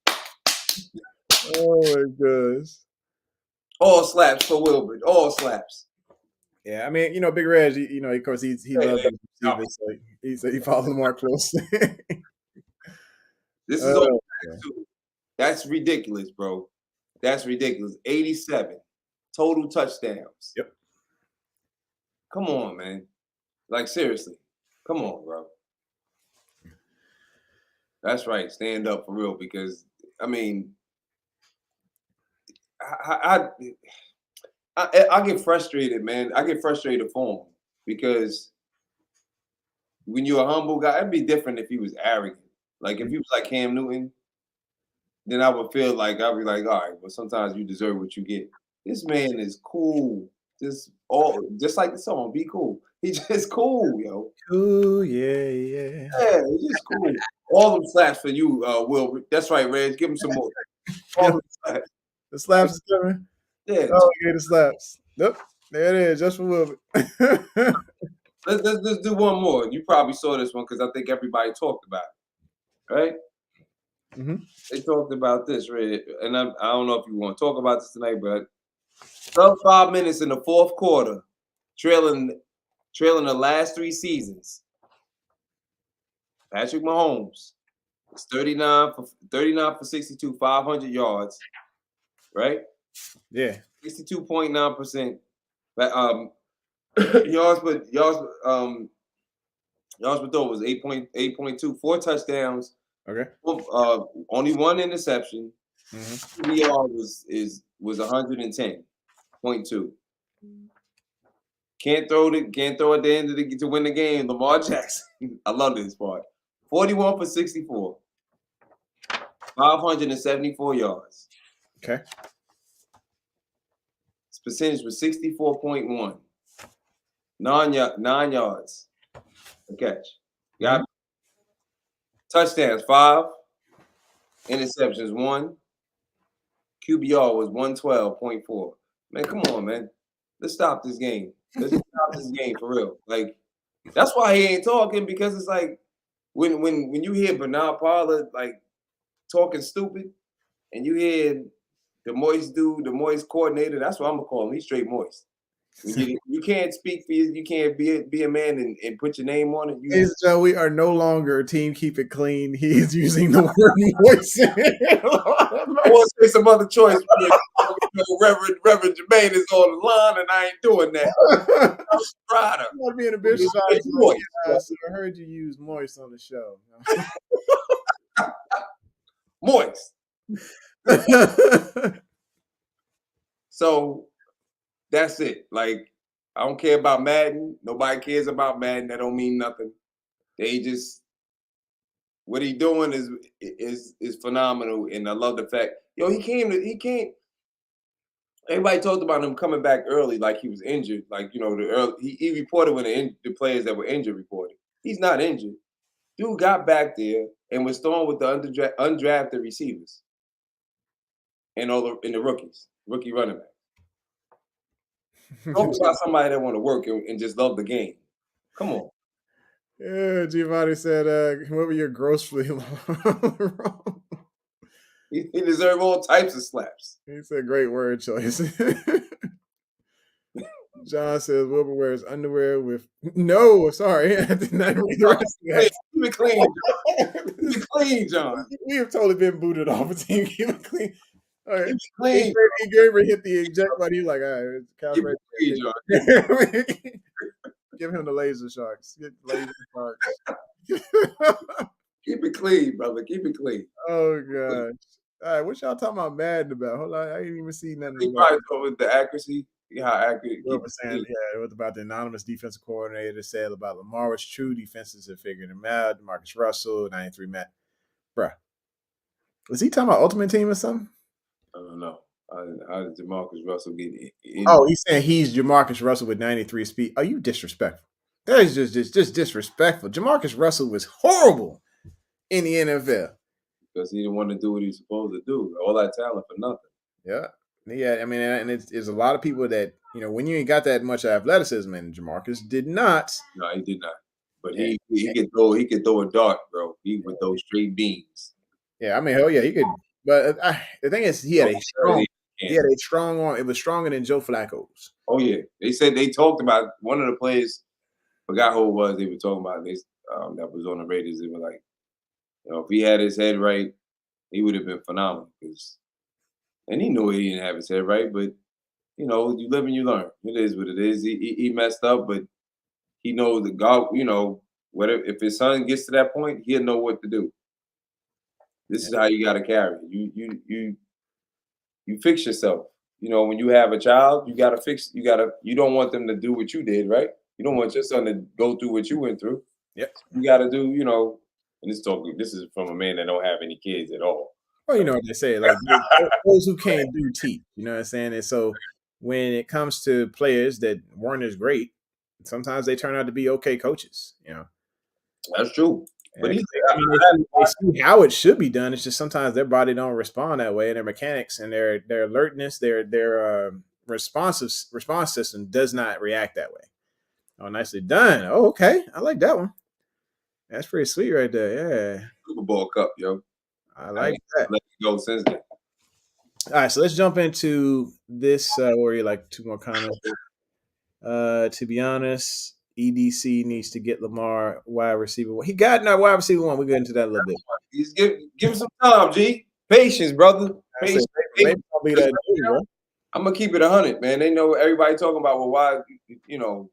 Oh, my gosh. All slaps for Wilbert. All slaps. Yeah, I mean, Big Reg, of course, he loves those receivers. So he follows Lamar closely. This is all That's ridiculous, bro. That's ridiculous. 87 total touchdowns. Yep. Come on, man. Like, seriously. Come on, bro. That's right. Stand up for real because, I mean, I get frustrated, man. I get frustrated for him because when you're a humble guy, it'd be different if he was arrogant. Like, if he was like Cam Newton, then I would feel like I'd be like, all right, well, sometimes you deserve what you get. This man is cool. Just like the song, be cool. He's just cool, yo. Ooh, yeah. Yeah, he's just cool. All them slaps for you, Will. That's right, Reg. Give him some more. All them slaps. The slaps is coming. Yeah. Oh, okay, the slaps. Nope. There it is, just for Wilbur. Let's do one more. You probably saw this one because I think everybody talked about it, right? Mm-hmm. They talked about this, Reg, and I don't know if you want to talk about this tonight, but sub 5 minutes in the fourth quarter, trailing the last 3 seasons. Patrick Mahomes is 39 for 62, 500 yards, right? Yeah. 62.9%. Yards per throw was 8.2, 4 touchdowns. Okay. Only 1 interception. Mm-hmm. QBR was 110.2. Can't throw at the end to win the game. Lamar Jackson. I love this part. 41 for 64. 574 yards. Okay. His percentage was 64.1. 9 yards a catch. Got touchdowns 5. Interceptions 1. QBR was 112.4. Man, come on, man. Let's stop this game. Let's stop this game for real. Like, that's why he ain't talking, because it's like when you hear Bernard Pollard like talking stupid, and you hear the moist dude, the moist coordinator, that's what I'm gonna call him. He's straight moist. You can't speak for you can't be a man and put your name on it. Ladies and gentlemen, we are no longer a team keep it clean. He is using the word moist. I want to say some other choice. Reverend Jermaine is on the line, and I ain't doing that. I want to be in a business. I heard you use moist on the show. Moist. So that's it. Like, I don't care about Madden. Nobody cares about Madden. That don't mean nothing. They just, what he doing is phenomenal, and I love the fact, he came. Everybody talked about him coming back early, like he was injured. Like, he reported when the players that were injured reported. He's not injured. Dude got back there and was throwing with the undrafted receivers and the rookies, rookie running back. Talk about somebody that want to work and just love the game. Come on. Yeah, Giovanni said, what were your grossly wrong? He deserved all types of slaps. He said, great word choice. John says, Wilbur wears underwear with... No, sorry. I did not read the rest of that. Keep it clean, John. Keep it clean, John. We have totally been booted off a team. Keep it clean. All right. Keep it clean. He gave her hit the eject button. He's like, all right. Keep it clean, John. Give him the laser sharks. Get laser sharks. Keep it clean, brother. Keep it clean. Oh, gosh. All right, what y'all talking about Madden about? Hold on, I didn't even see nothing. He probably talking with the accuracy. How accurate. What was saying? Yeah, it was about the anonymous defensive coordinator said about Lamar's true defenses have figured him out. Marcus Russell, 93 Matt. Bruh. Was he talking about Ultimate Team or something? I don't know. How did Jamarcus Russell get in? Oh, he's saying he's Jamarcus Russell with 93 speed. Are you disrespectful? That is just disrespectful. Jamarcus Russell was horrible in the NFL. Because he didn't want to do what he's supposed to do. All that talent for nothing. Yeah. I mean, and it's a lot of people that, when you ain't got that much athleticism, and Jamarcus did not. No, he did not. But he could throw a dart, bro. He would throw straight beams. Yeah, I mean, hell yeah, he could. But the thing is, he had a strong arm. It was stronger than Joe Flacco's. Oh yeah, they talked about one of the players. Forgot who it was. They were talking about this. That was on the Raiders. They were like, if he had his head right, he would have been phenomenal. And he knew he didn't have his head right, but you know, you live and you learn. It is what it is. He messed up, but he knows that God, you know, whatever. If his son gets to that point, he'll know what to do. This is how you got to carry it. You fix yourself. You know, when you have a child, you got to fix. You don't want them to do what you did, right? You don't want your son to go through what you went through. Yep. You got to do, you know. And this is from a man that don't have any kids at all. Well, you know what they say, like those who can't do teach. You know what I'm saying? And so when it comes to players that weren't as great, sometimes they turn out to be okay coaches. You know, That's true. But they see how it should be done. It's just sometimes their body don't respond that way, and their mechanics and their alertness, their response system does not react that way. Oh, nicely done. Oh, okay, I like that one. That's pretty sweet right there. Yeah, Super Bowl cup, yo. I like that. Let it go since then. All right, so let's jump into this. Where you like 2 more comments? To be honest, EDC needs to get Lamar wide receiver 1. He got not wide receiver 1. We'll get into that a little bit. He's give him some time, G. Patience, brother. Patience. I'm gonna keep it 100, man. They know everybody talking about, well, why, you know,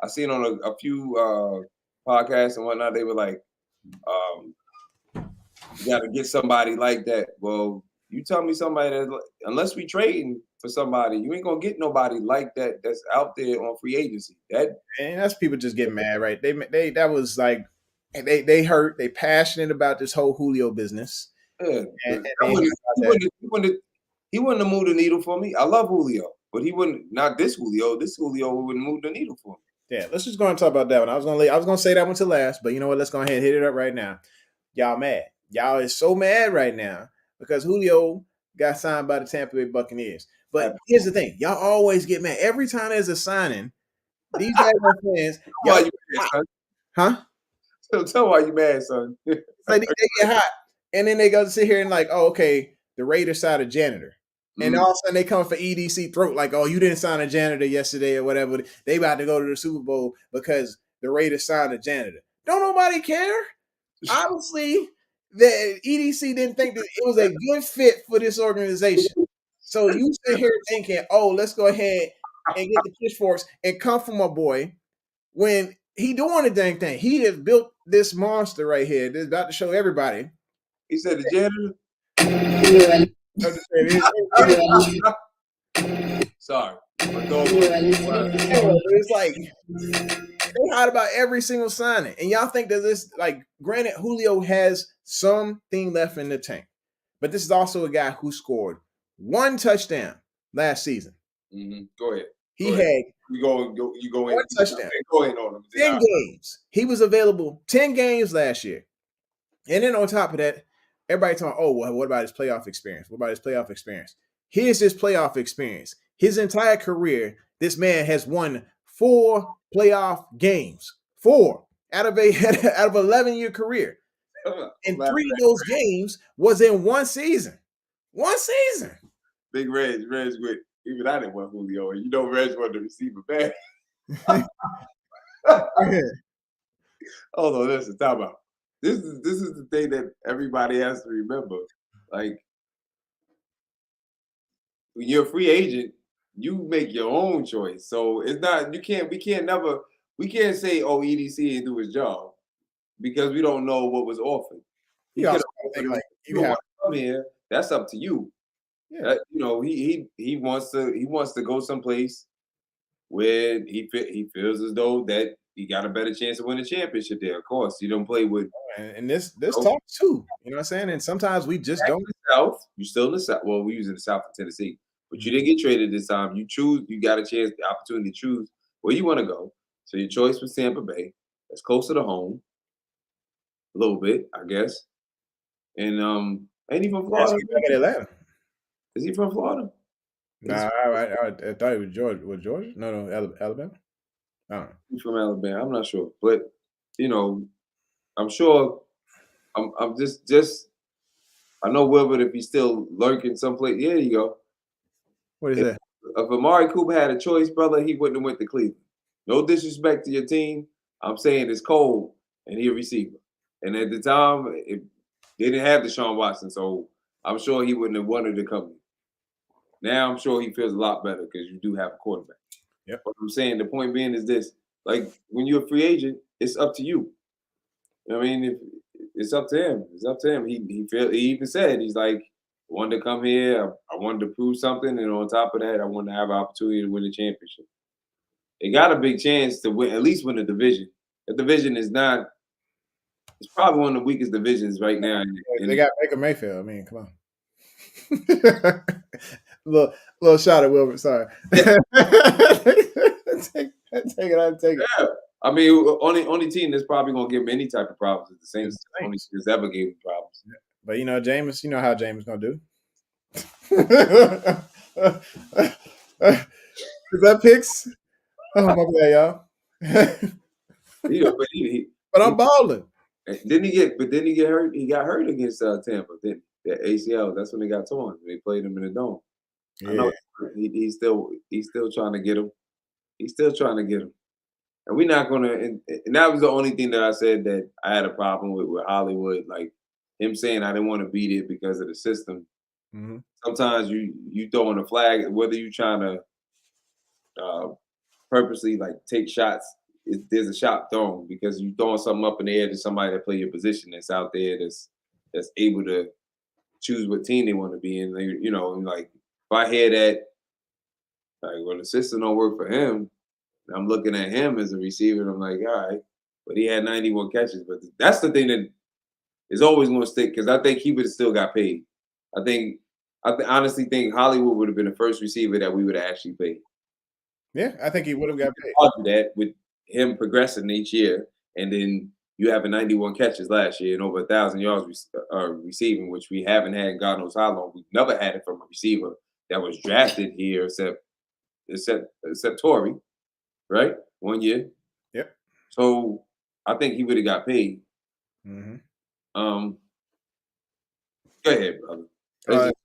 I seen on a few podcasts and whatnot, they were like, you got to get somebody like that. Well, you tell me somebody that, unless we trading for somebody, you ain't gonna get nobody like that that's out there on free agency. And that's people just getting mad, right? They that was like they hurt. They passionate about this whole Julio business. Yeah, he wouldn't have moved the needle for me. I love Julio, but he wouldn't. Not this Julio. This Julio wouldn't move the needle for me. Yeah, let's just go and talk about that one. I was gonna say that one to last, but you know what? Let's go ahead and hit it up right now. Y'all mad? Y'all is so mad right now because Julio got signed by the Tampa Bay Buccaneers. But here's the thing: y'all always get mad every time there's a signing. These Jaguar fans, y'all, huh? So tell why you mad, son. Like they get hot, and then they go to sit here and like, oh, okay, the Raiders signed a janitor, and all of a sudden they come for EDC throat, like, oh, you didn't sign a janitor yesterday or whatever. They about to go to the Super Bowl because the Raiders signed a janitor. Don't nobody care. Obviously, the EDC didn't think that it was a good fit for this organization. So you sit here thinking, oh, let's go ahead and get the pitchforks and come from a boy when he doing the dang thing. He has built this monster right here. This is about to show everybody. He said the janitor. Sorry. It's like they hot about every single signing. And y'all think that this, like, granted, Julio has something left in the tank. But this is also a guy who scored 1 touchdown last season. Mm-hmm. Go ahead. He had you go in. 1 touchdown. Go ahead on him. 10 games. He was available 10 games last year. And then on top of that, everybody talking, oh, well, what about his playoff experience? What about his playoff experience? Here's his playoff experience. His entire career, this man has won 4 playoff games. 4 out of 11-year career. And 3 of those games was in 1 season. 1 season. Big Reg with, even I didn't want Julio. And you know Reg wanted to receive a bag. Hold on, listen, talk about. This is the thing that everybody has to remember. Like, when you're a free agent, you make your own choice. So it's not, we can't say, oh, EDC didn't do his job because we don't know what was offered. You also think like you want to come here, that's up to you. Yeah. You know, he wants to go someplace where he feels as though that he got a better chance of winning a championship there. Of course, you don't play with and this talk too. You know what I'm saying? And sometimes we just don't. The South, you still in the South. Well, we was in the South of Tennessee, but you didn't get traded this time. You choose. You got a chance, the opportunity to choose where you want to go. So your choice was Tampa Bay. That's closer to home, a little bit, I guess. And ain't he from Florida? Atlanta. Is he from Florida? Nah, I thought he was Georgia. Was Georgia? No, Alabama. I don't know. He's from Alabama. I'm not sure, but you know, I'm sure. I'm just. I know Wilbert, if he's still lurking someplace. Yeah, you go. What is that? If Amari Cooper had a choice, brother, he wouldn't have went to Cleveland. No disrespect to your team. I'm saying it's cold and he's a receiver. And at the time, They didn't have Deshaun Watson, so I'm sure he wouldn't have wanted to come. Now I'm sure he feels a lot better because you do have a quarterback. Yep. What I'm saying, the point being is this: like when you're a free agent, it's up to you. I mean, if it's up to him. It's up to him. He even said he's like, I wanted to come here. I wanted to prove something, and on top of that, I wanted to have an opportunity to win a championship. They got a big chance to win, at least win the division. The division is not. It's probably one of the weakest divisions right now. They got Baker Mayfield. I mean, come on. little shot at Wilbur. Sorry. take it. Yeah. I mean, only team that's probably gonna give him any type of problems is the Saints. Only team that's ever gave him problems. But Jameis, you know how Jameis gonna do. Is that picks? Oh my bad, y'all. But I'm balling. Didn't he get hurt? He got hurt against Tampa. Then the ACL. That's when they got torn. They played him in the dome. Yeah. I know he's still trying to get him. He's still trying to get him. And we're not gonna. And that was the only thing that I said that I had a problem with Hollywood, like him saying I didn't want to beat it because of the system. Mm-hmm. Sometimes you throwing a flag, whether you're trying to purposely like take shots. There's a shot thrown because you throwing something up in the air to somebody that play your position that's out there that's able to choose what team they want to be in. Like if I hear that, like, well, the system don't work for him, I'm looking at him as a receiver, and I'm like, all right, but he had 91 catches. But that's the thing that is always going to stick because I think he would have still got paid. I honestly think Hollywood would have been the first receiver that we would have actually paid. Yeah, I think he would have got paid. Argue that with him progressing each year, and then you having 91 catches last year and over 1,000 yards receiving, which we haven't had in God knows how long. We've never had it from a receiver that was drafted here, except Torrey, right? 1 year. Yep. So I think he would have got paid. Mm-hmm. Go ahead, brother. Let's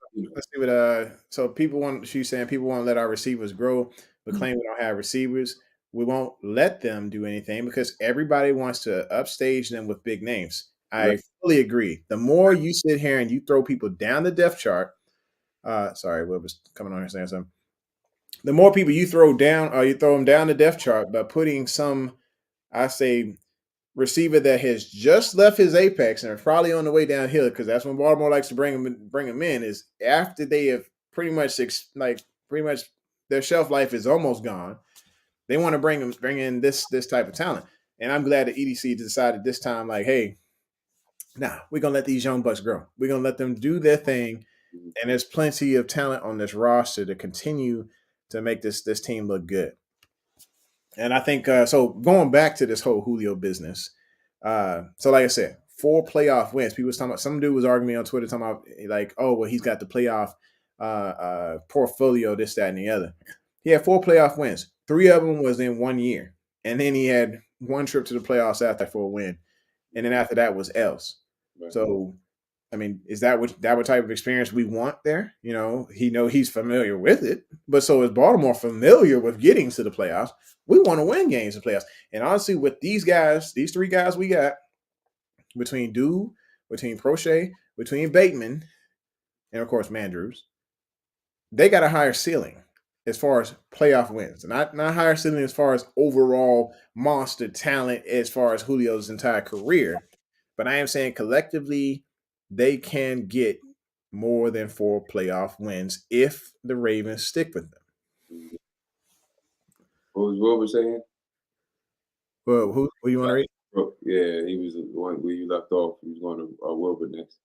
see what so she's saying people want to let our receivers grow, but claim we don't have receivers. We won't let them do anything because everybody wants to upstage them with big names. I fully agree. The more you sit here and you throw people down the depth chart, sorry, Will was coming on here saying something. The more people you throw down, or you throw them down the depth chart by putting some, I say, receiver that has just left his apex and are probably on the way downhill, because that's when Baltimore likes to bring him in, is after they have pretty much their shelf life is almost gone. They want to bring in this type of talent. And I'm glad that EDC decided this time, like, hey, we're gonna let these young bucks grow. We're gonna let them do their thing. And there's plenty of talent on this roster to continue to make this team look good. And I think so. Going back to this whole Julio business, so like I said, 4 playoff wins. People was talking about, some dude was arguing on Twitter talking about like, oh well, he's got the playoff portfolio, this, that, and the other. He had 4 playoff wins. 3 of them was in 1 year, and then he had 1 trip to the playoffs after for a win, and then after that was else. Right. So, I mean, is that what type of experience we want there? He's familiar with it, but so is Baltimore familiar with getting to the playoffs. We want to win games in playoffs. And honestly, with these 3 guys we got, between Dew, between Prochet, between Bateman, and of course Mandrews, they got a higher ceiling as far as playoff wins. Not higher ceiling as far as overall monster talent as far as Julio's entire career. But I am saying collectively, they can get more than 4 playoff wins if the Ravens stick with them. What was Wilbur saying? Well, who you want to read? Yeah, he was the one where you left off. He was going to Wilbur next.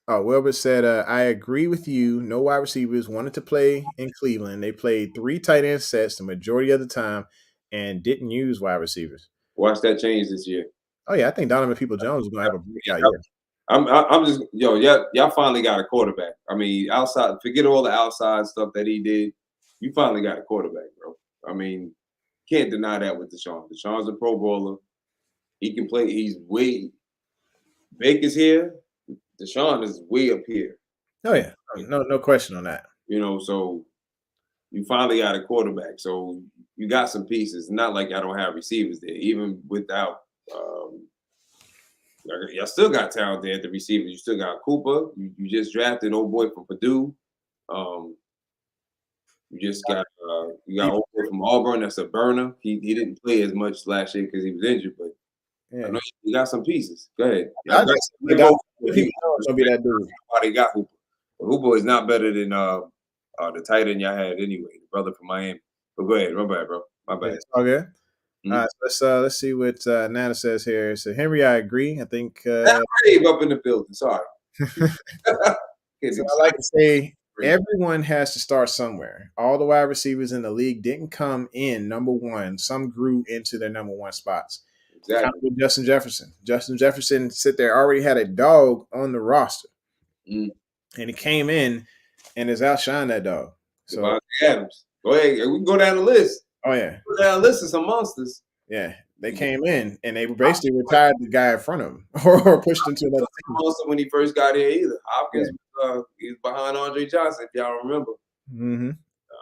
Oh, Wilbur said, I agree with you. No wide receivers wanted to play in Cleveland. They played 3 tight end sets the majority of the time and didn't use wide receivers. Watch that change this year. Oh, yeah. I think Donovan Peoples-Jones is going to have a breakout year. I'm just, y'all finally got a quarterback. I mean, outside, forget all the outside stuff that he did. You finally got a quarterback, bro. I mean, can't deny that with Deshaun. Deshaun's a Pro Bowler. He can play. He's way. Baker's here. Deshaun is way up here. Oh, yeah. No question on that. So you finally got a quarterback. So you got some pieces. Not like I don't have receivers there, even without Y'all still got talent there at the receiver. You still got Cooper. You just drafted an old boy from Purdue. Um, you just got you got old boy from Auburn. That's a burner. He didn't play as much last year because he was injured, but I Yeah. know you got some pieces. Go ahead. I just think people know it's gonna be that dude. Why they got Hooper? But Hooper is not better than the tight end y'all had anyway, the brother from Miami. But go ahead, my bad, bro. My bad. It's all good. Mhm. All right, let's see what Nana says here. So Henry, I agree. I think Dave up in the building. Sorry. so I like to say everyone has to start somewhere. All the wide receivers in the league didn't come in number one. Some grew into their number one spots. Exactly. With Justin Jefferson. Justin Jefferson sit there already had a dog on the roster, Mm. and he came in and has outshined that dog. So Devontae Adams. Go ahead. We can go down the list. oh yeah, Go down the list of some monsters. yeah. They came in and they basically retired the guy in front of him or pushed him to another team. Monster when he first got here either. Hopkins he was behind Andre Johnson, if y'all remember. Mm-hmm.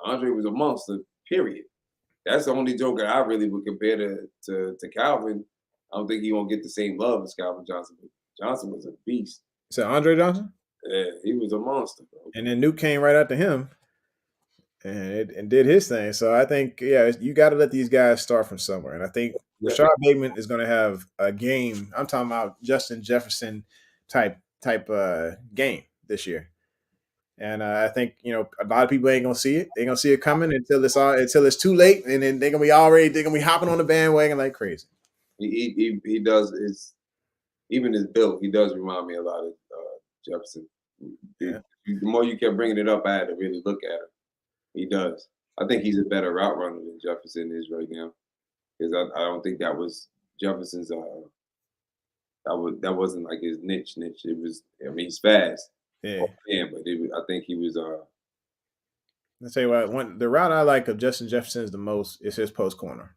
Andre was a monster, period. That's the only joker I really would compare to Calvin. I don't think he won't get the same love as Calvin Johnson. But Johnson was a beast. So Andre Johnson? Yeah, he was a monster, bro. And then Nuke came right after him and did his thing. So I think, yeah, you got to let these guys start from somewhere. And I think Rashad Bateman is going to have a game. I'm talking about Justin Jefferson type game this year. And I think, you know, a lot of people ain't gonna see it. They're gonna see it coming until it's too late, and then they're gonna be hopping on the bandwagon like crazy. He does even his build. He does remind me a lot of Jefferson. Yeah. The more you kept bringing it up, I had to really look at him. He does. I think he's a better route runner than Jefferson is right now, because I don't think that was Jefferson's. That wasn't like his niche. It was. I mean, he's fast. Yeah. But I think he was. I'll tell you what. The route I like of Justin Jefferson is the most is his post corner.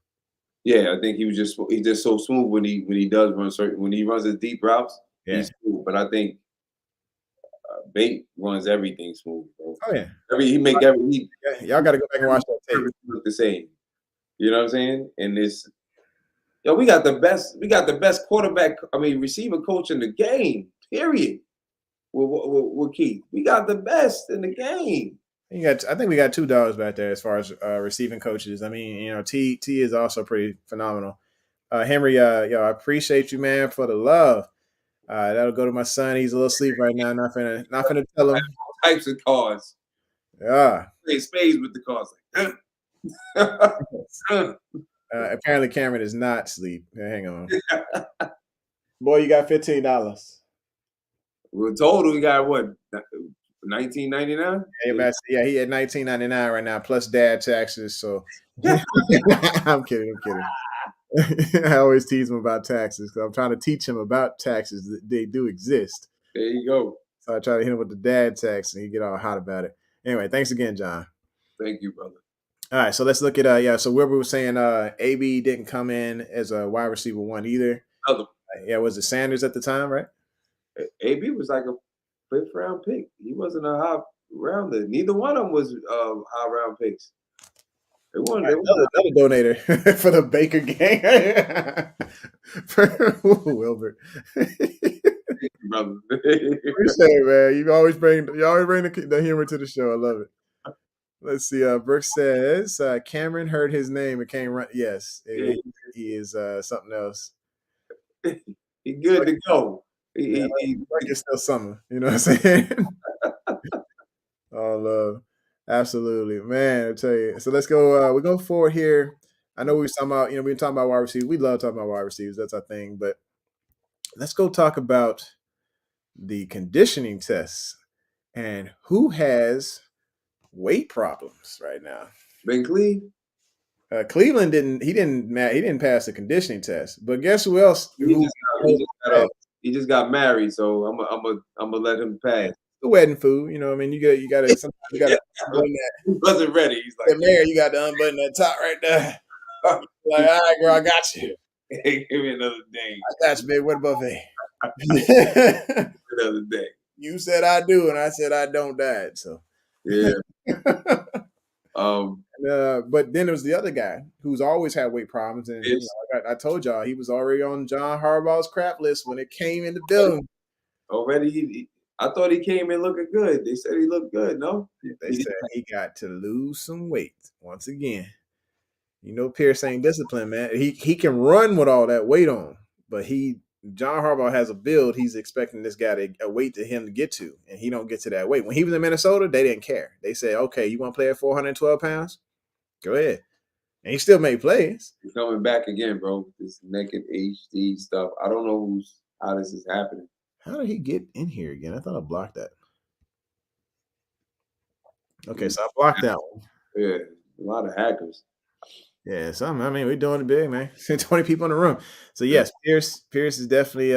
Yeah, I think he's just so smooth when he does run when he runs his deep routes. Yeah. He's smooth, but I think Bate runs everything smooth, bro. Oh yeah. Y'all got to go back and watch that tape. Look the same. You know what I'm saying? And we got the best quarterback. I mean, receiver coach in the game. Period. With Keith, we got the best in the game. I think we got two dogs back there as far as receiving coaches. I mean, you know, T is also pretty phenomenal. Henry, I appreciate you, man, for the love. That'll go to my son. He's a little asleep right now. Not finna tell him. All types of cars. Yeah. Play spades with the cars. Apparently, Cameron is not asleep. Hang on. Boy, you got $15. Well, total, we got what? $19.99? Yeah, he had $19.99 right now, plus dad taxes. So I'm kidding. I always tease him about taxes because I'm trying to teach him about taxes. That they do exist. There you go. So I try to hit him with the dad tax, and he get all hot about it. Anyway, thanks again, John. Thank you, brother. All right, so let's look at So where we were saying, AB didn't come in as a wide receiver one either. Was it Sanders at the time, right? AB was like a 5th round pick. He wasn't a high rounder. Neither one of them was high round picks. They wanted another donator for the Baker gang. Wilbert. Thank you, brother. Appreciate it, man. You always bring the humor to the show. I love it. Let's see. Brooke says Cameron heard his name and came run. Yes, he is something else. He's good to go. It's still summer. You know what I'm saying? Oh, love. Absolutely, man. I tell you. So let's go. We go forward here. I know we were talking about. We've been talking about wide receivers. We love talking about wide receivers. That's our thing. But let's go talk about the conditioning tests and who has weight problems right now. Ben Cleve. Cleveland didn't pass the conditioning test. But guess who else? He just got married, so I'm gonna let him pass. The wedding food, you know. I mean, you gotta sometimes you gotta unbutton that. He wasn't ready. He's like, Mayor, you got to unbutton that top right there. Like, all right, girl, I got you. Hey, give me another day. I got you, babe. What buffet? Another day. You said I do, and I said I don't die. So yeah. But then there was the other guy who's always had weight problems, and Yes. I told y'all he was already on John Harbaugh's crap list when it came in the building. Already, I thought he came in looking good. They said he looked good. No, They said he got to lose some weight once again. You know, Pierce ain't disciplined, man. He can run with all that weight on, but John Harbaugh has a build. He's expecting this guy to a weight to him to get to, and he don't get to that weight. When he was in Minnesota, they didn't care. They said, "Okay, you want to play at 412 pounds? Go ahead." And he still made plays. he's coming back again, bro. This naked HD stuff. I don't know how this is happening. How did he get in here again? I thought I blocked that. Okay, so I blocked that one. Yeah, a lot of hackers. Yeah, something. I mean, we're doing it big, man. 20 people in the room. So yes, Pierce is definitely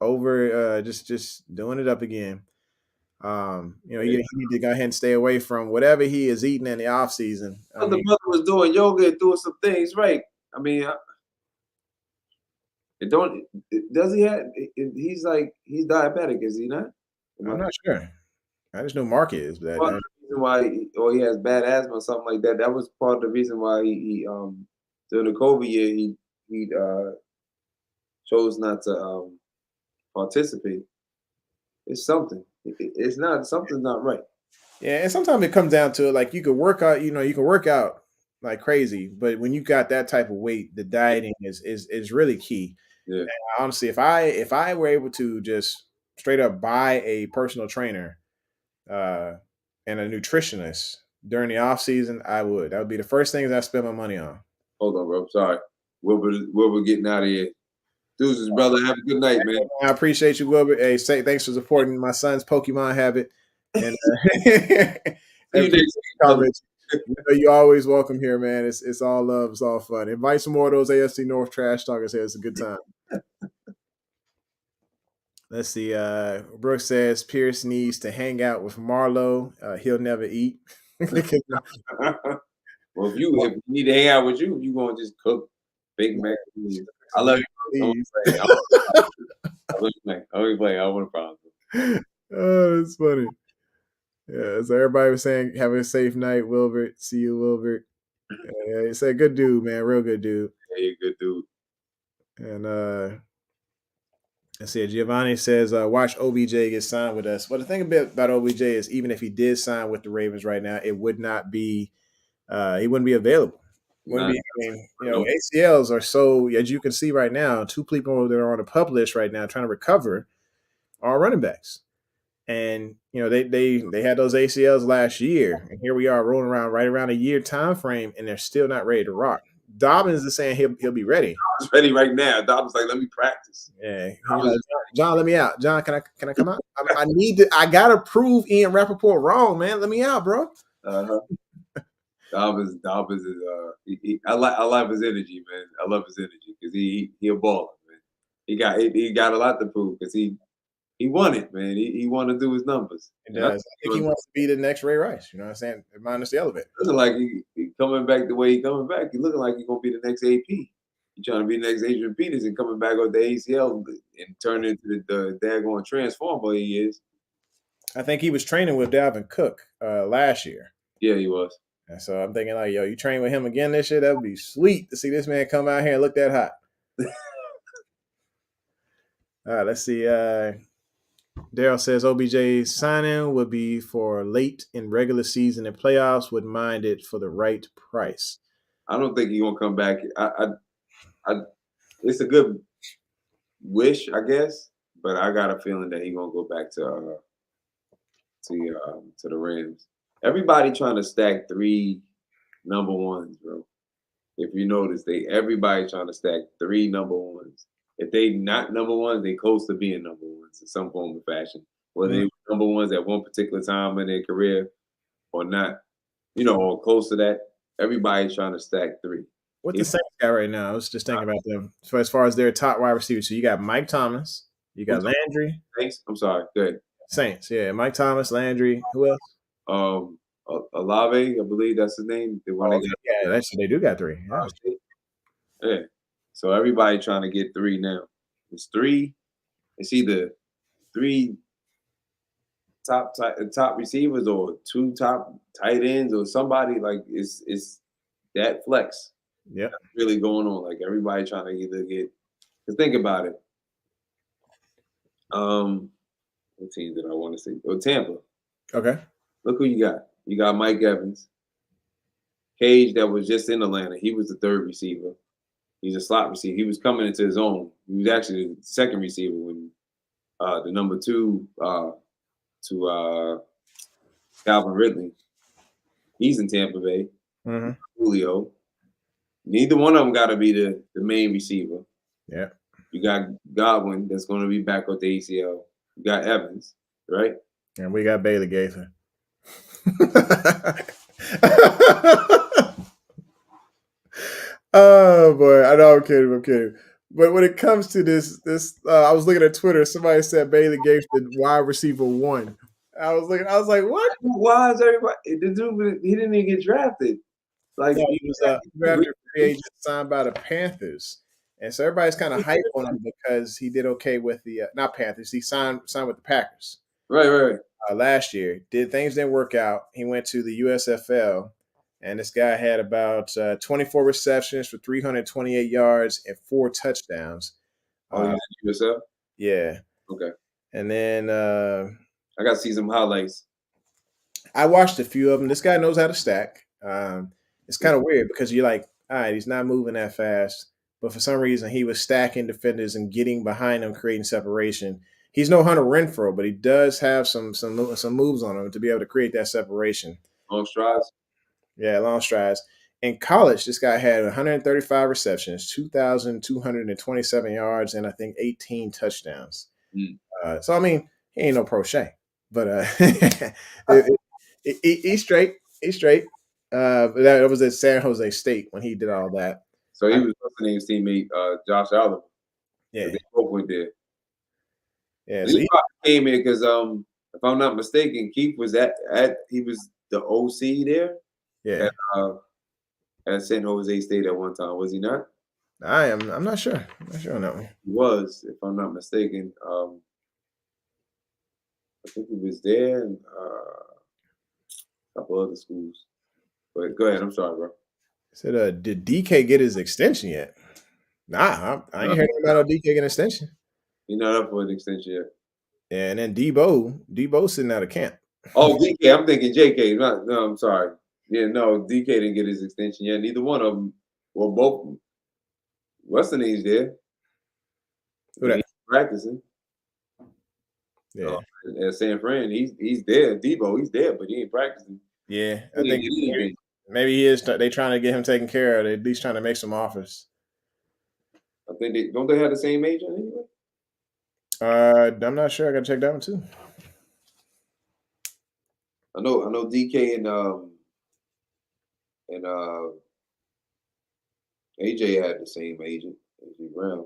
over just doing it up again. You know, he need to go ahead and stay away from whatever he is eating in the off season. The brother was doing yoga and doing some things right. I mean, does he have? He's diabetic, is he not? I'm not sure. I just know Mark is, but Part of the reason why, or he has bad asthma or something like that. That was part of the reason why he during the COVID year he chose not to participate. It's something. It's not something's not right. yeah, and sometimes it comes down to like you can work out, you can work out like crazy, but when you got that type of weight, the dieting is really key. Yeah. And honestly, if I were able to just straight up buy a personal trainer uh, and a nutritionist during the off season, I would. That would be the first things I spend my money on. Hold on, bro. Sorry. Wilbur getting out of here. Deuces, brother. Have a good night, man. I appreciate you, Wilbur. Hey, say thanks for supporting my son's Pokemon habit. And comments. You're always welcome here, man. It's all love, it's all fun. Invite some more of those AFC North trash talkers here. It's a good time. Let's see. Brooks says Pierce needs to hang out with Marlo. He'll never eat. Well, if you need to hang out with you gonna just cook Big Mac. I love you. I don't play. I don't want a problem. Oh, that's funny. Yeah, so everybody was saying, have a safe night, Wilbert. See you, Wilbert. It's a good dude, man. Real good dude. Yeah, you're a good dude. And let's see. Giovanni says, watch OBJ get signed with us. Well, the thing about OBJ is even if he did sign with the Ravens right now, it would not be he wouldn't be available. ACLs are so, as you can see right now, two people that are on the PUP list right now trying to recover are running backs. And they had those ACLs last year, and here we are rolling around right around a year time frame, and they're still not ready to rock. Dobbins is saying he'll be ready. Dobbins ready right now. Dobbins like, let me practice. Yeah, John, let me out. John, can I come out? I gotta prove Ian Rappaport wrong, man. Let me out, bro. Dobbins is I like his energy, man. I love his energy because he a baller, man. He got a lot to prove because he won it, man. He want to do his numbers. He does. I think he wants to be the next Ray Rice. You know what I'm saying? Minus the elevator. Looking like he coming back the way he coming back. He looking like he's gonna be the next AP. He trying to be the next Adrian Peterson coming back with the ACL and turn into the daggone transformer he is. I think he was training with Dalvin Cook last year. Yeah, he was. And so I'm thinking like, yo, you train with him again this year? That would be sweet to see this man come out here and look that hot. All right, let's see. Daryl says OBJ's signing would be for late in regular season and playoffs. Wouldn't mind it for the right price. I don't think he's gonna come back. It's a good wish, I guess, but I got a feeling that he's gonna go back to the Rams. Everybody trying to stack 3 number ones, bro. If you notice, everybody trying to stack 3 number ones. If they not number ones, they close to being number ones in some form or fashion. Whether they were number ones at one particular time in their career or not, or close to that. Everybody's trying to stack 3. What the Saints got right now? I was just thinking about them. So as far as their top wide receivers, so you got Mike Thomas, you got Landry. Saints? I'm sorry. Good. Saints, yeah. Mike Thomas, Landry. Who else? Olave, I believe that's his name. They do got 3. Yeah. So everybody trying to get 3 now. It's 3. It's either 3 top receivers or 2 top tight ends or somebody like it's that flex Yep. really going on. Like everybody trying to either get. Cause think about it. What team did I want to see? Oh, Tampa. Okay. Look who you got. You got Mike Evans, Cage that was just in Atlanta. He was the third receiver. He's a slot receiver. He was coming into his own. He was actually the second receiver when the number 2 to Calvin Ridley. He's in Tampa Bay. Mm-hmm. Julio. Neither one of them got to be the main receiver. Yeah. You got Godwin that's going to be back with the ACL. You got Evans, right? And we got Bailey Gaither. Oh boy, I know I'm kidding. But when it comes to this, I was looking at Twitter. Somebody said Bailey Gaither wide receiver 1. I was like, what? Why is everybody? The dude, he didn't even get drafted. Like No, he was drafted free agent, signed by the Panthers, and so everybody's kind of hype on him because he did okay with the not Panthers. He signed with the Packers. Right. Last year. Things didn't work out. He went to the USFL, and this guy had about 24 receptions for 328 yards and 4 touchdowns. Oh, you USF? Yeah. Okay. And then I got to see some highlights. I watched a few of them. This guy knows how to stack. It's kind of weird because you're like, all right, he's not moving that fast, but for some reason he was stacking defenders and getting behind them, creating separation. He's no Hunter Renfrow, but he does have some moves on him to be able to create that separation. Long strides. Yeah, long strides. In college, this guy had 135 receptions, 2,227 yards, and I think 18 touchdowns. So I mean, he ain't no Prochet, but he's straight. He's straight. But that was at San Jose State when he did all that. So he was listening to his teammate Josh Allen. Yeah, they both went there. Yeah, so he came in because if I'm not mistaken, Keith was he was the OC there. Yeah, at San Jose State at one time, was he not? I'm not sure. I'm not sure on that one. He was, if I'm not mistaken. I think he was there and a couple other schools. But go ahead. I'm sorry, bro. Said, did DK get his extension yet? Nah, I ain't heard about DK getting an extension. He's not up for an extension yet. Yeah, and then Debo sitting out of camp. Oh, DK. I'm thinking JK. No, I'm sorry. Yeah, no, DK didn't get his extension yet. Neither one of them. Well, both of them. What's the name's there? He's practicing. Yeah. At San Fran, he's there. Debo, he's there, but he ain't practicing. Yeah, I think maybe he is. They trying to get him taken care of. They're at least trying to make some offers. I think don't they have the same agent anyway? I'm not sure. I got to check that one too. I know DK and AJ had the same agent, AJ Brown.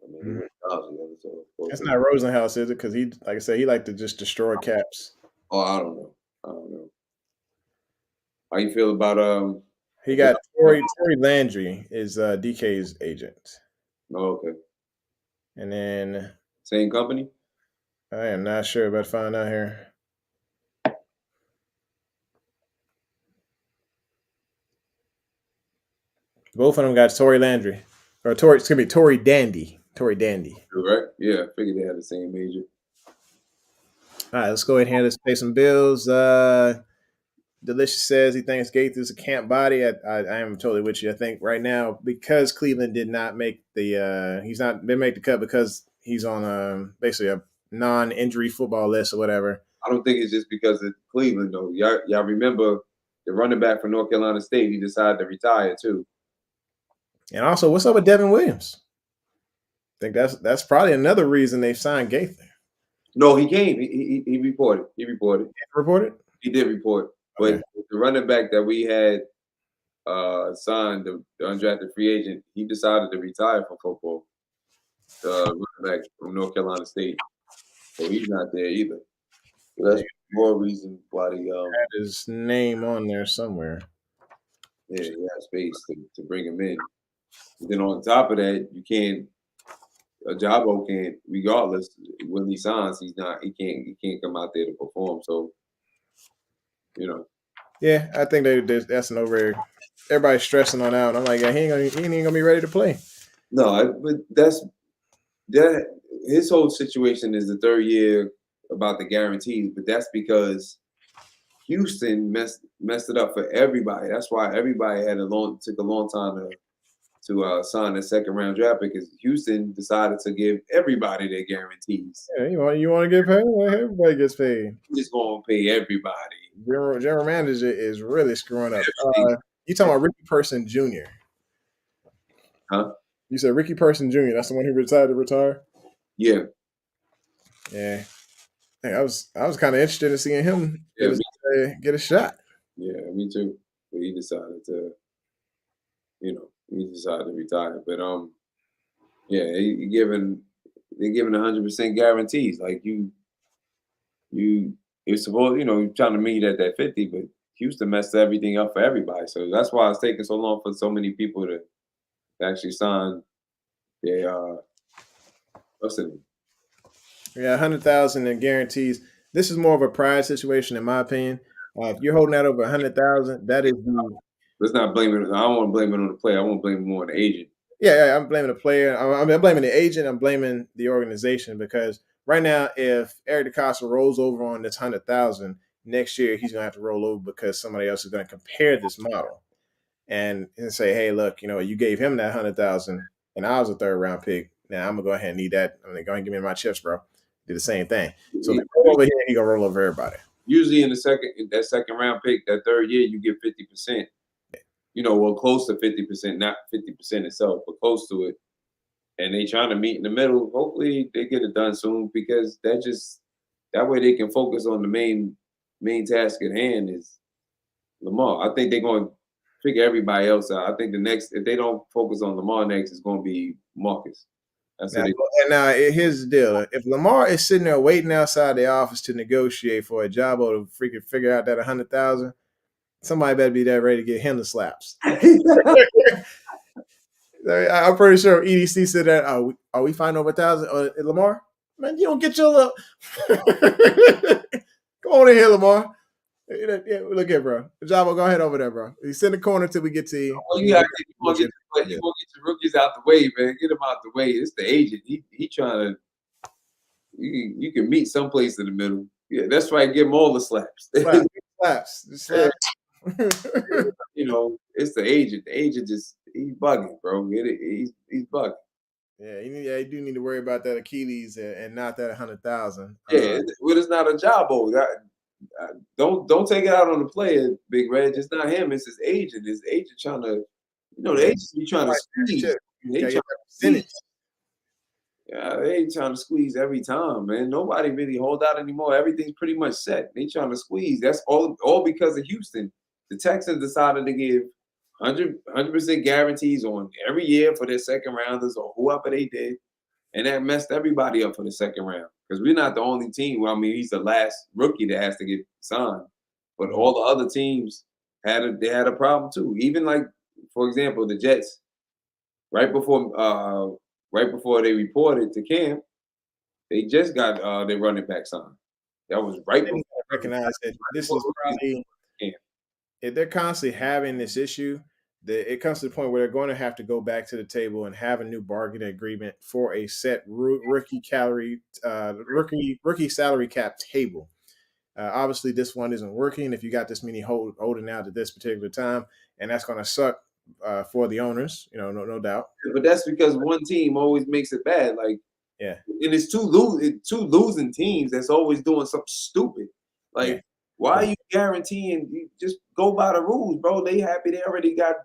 I mean, he went to college together, so it's not Rosenhaus, is it? Because he, like I said, he like to just destroy caps. Oh, I don't know. How you feel about He got Tory Landry is DK's agent. Oh, okay. And then same company? I am not sure, but find out here. Both of them got Tory Landry. Or Tory, it's gonna be Tory Dandy. Tory Dandy. Right? Yeah, I figured they had the same agent. All right, let's go ahead and let's pay some bills. Delicious says he thinks Gaither's a camp body. I am totally with you. I think right now, because Cleveland did not make the he's not been make the cut because he's on basically a non-injury football list or whatever. I don't think it's just because of Cleveland though. Y'all remember the running back from North Carolina State? He decided to retire too. And also, what's up with Devin Williams? I think that's probably another reason they signed Gaither. No, he came. He reported. He reported. He did report. Okay. But the running back that we had signed, the undrafted free agent, he decided to retire from football. The running back from North Carolina State. So he's not there either. So that's more reason why they had his name on there somewhere. Yeah, he had space to bring him in. And then on top of that, you can't Ajabo can't, regardless when he signs, he can't come out there to perform. So, you know. Yeah, I think that's an over. Everybody's stressing on out. I'm like, yeah, he ain't gonna be ready to play. No, but that his whole situation is the third year about the guarantees, but that's because Houston messed it up for everybody. That's why everybody took a long time to sign a second round draft pick, because Houston decided to give everybody their guarantees. Yeah, you want to get paid? Well, everybody gets paid. We're just gonna pay everybody. General manager is really screwing up. Everything. You talking about Ricky Person Jr.? Huh? You said Ricky Person Jr. That's the one who decided to retire. Yeah. Yeah, hey, I was kind of interested in seeing him Yeah, get a shot. Yeah, me too. But he decided to, he decided to retire. But yeah, they're giving 100% guarantees. Like you're supposed, you're trying to meet at that 50, but Houston messed everything up for everybody. So that's why it's taking so long for so many people to actually sign their what's it? Yeah, 100,000 in guarantees. This is more of a pride situation, in my opinion. If you're holding out over 100,000, that is the Let's not blame it. I don't want to blame it on the player. I want to blame it more on the agent. yeah. I'm blaming the player. I'm blaming the agent. I'm blaming the organization because right now, if Eric DeCosta rolls over on this 100,000 next year, he's gonna have to roll over because somebody else is gonna compare this model and say, hey, look, you gave him that 100,000, and I was a third round pick. Now I'm gonna go ahead and need that. I'm gonna go ahead and give me my chips, bro. Do the same thing. So if they roll over here, he gonna roll over everybody. Usually in that second round pick, that third year, you get 50%. Well, close to 50%, not 50% itself, but close to it. And they trying to meet in the middle. Hopefully they get it done soon, because that way they can focus on the main task at hand is Lamar. I think they're going to figure everybody else out. I think if they don't focus on Lamar next, it's going to be Marcus. Now, here's the deal. If Lamar is sitting there waiting outside the office to negotiate for a job or to freaking figure out that 100,000, somebody better be there ready to get him the slaps. I'm pretty sure EDC said that. Are we finding over 1,000? Lamar, man, you don't get your little. Come on in here, Lamar. Yeah, look here, bro. Jabo, go ahead over there, bro. You sit in the corner till we get to you. You want to get your rookies out the way, man. Get them out the way. It's the agent. He trying to. You can meet someplace in the middle. Yeah, that's right. Give them all the slaps. Slaps. It's the agent. The agent he's bugging, bro. He's bugging. Yeah, you do need to worry about that Achilles and not that 100,000. Yeah, it's not a job. Don't take it out on the player, Big Red. It's not him. It's his agent. His agent trying to, the agents be trying to squeeze. They trying to squeeze. Yeah, they trying to squeeze every time, man. Nobody really hold out anymore. Everything's pretty much set. They trying to squeeze. That's all because of Houston. The Texans decided to give 100% guarantees on every year for their second rounders or whoever they did, and that messed everybody up for the second round. Because we're not the only team. Well, I mean, he's the last rookie that has to get signed, but all the other teams had a problem too. Even like, for example, the Jets, right before they reported to camp, they just got their running back signed. That was right before. Recognize that this is probably if they're constantly having this issue, that it comes to the point where they're going to have to go back to the table and have a new bargaining agreement for a set rookie salary cap table. Obviously, this one isn't working if you got this many holding out at this particular time, and that's going to suck for the owners. No doubt. But that's because one team always makes it bad. Like, yeah, and it's two losing teams that's always doing something stupid. Like, yeah. Why are you guaranteeing? You just go by the rules, bro. They happy they already got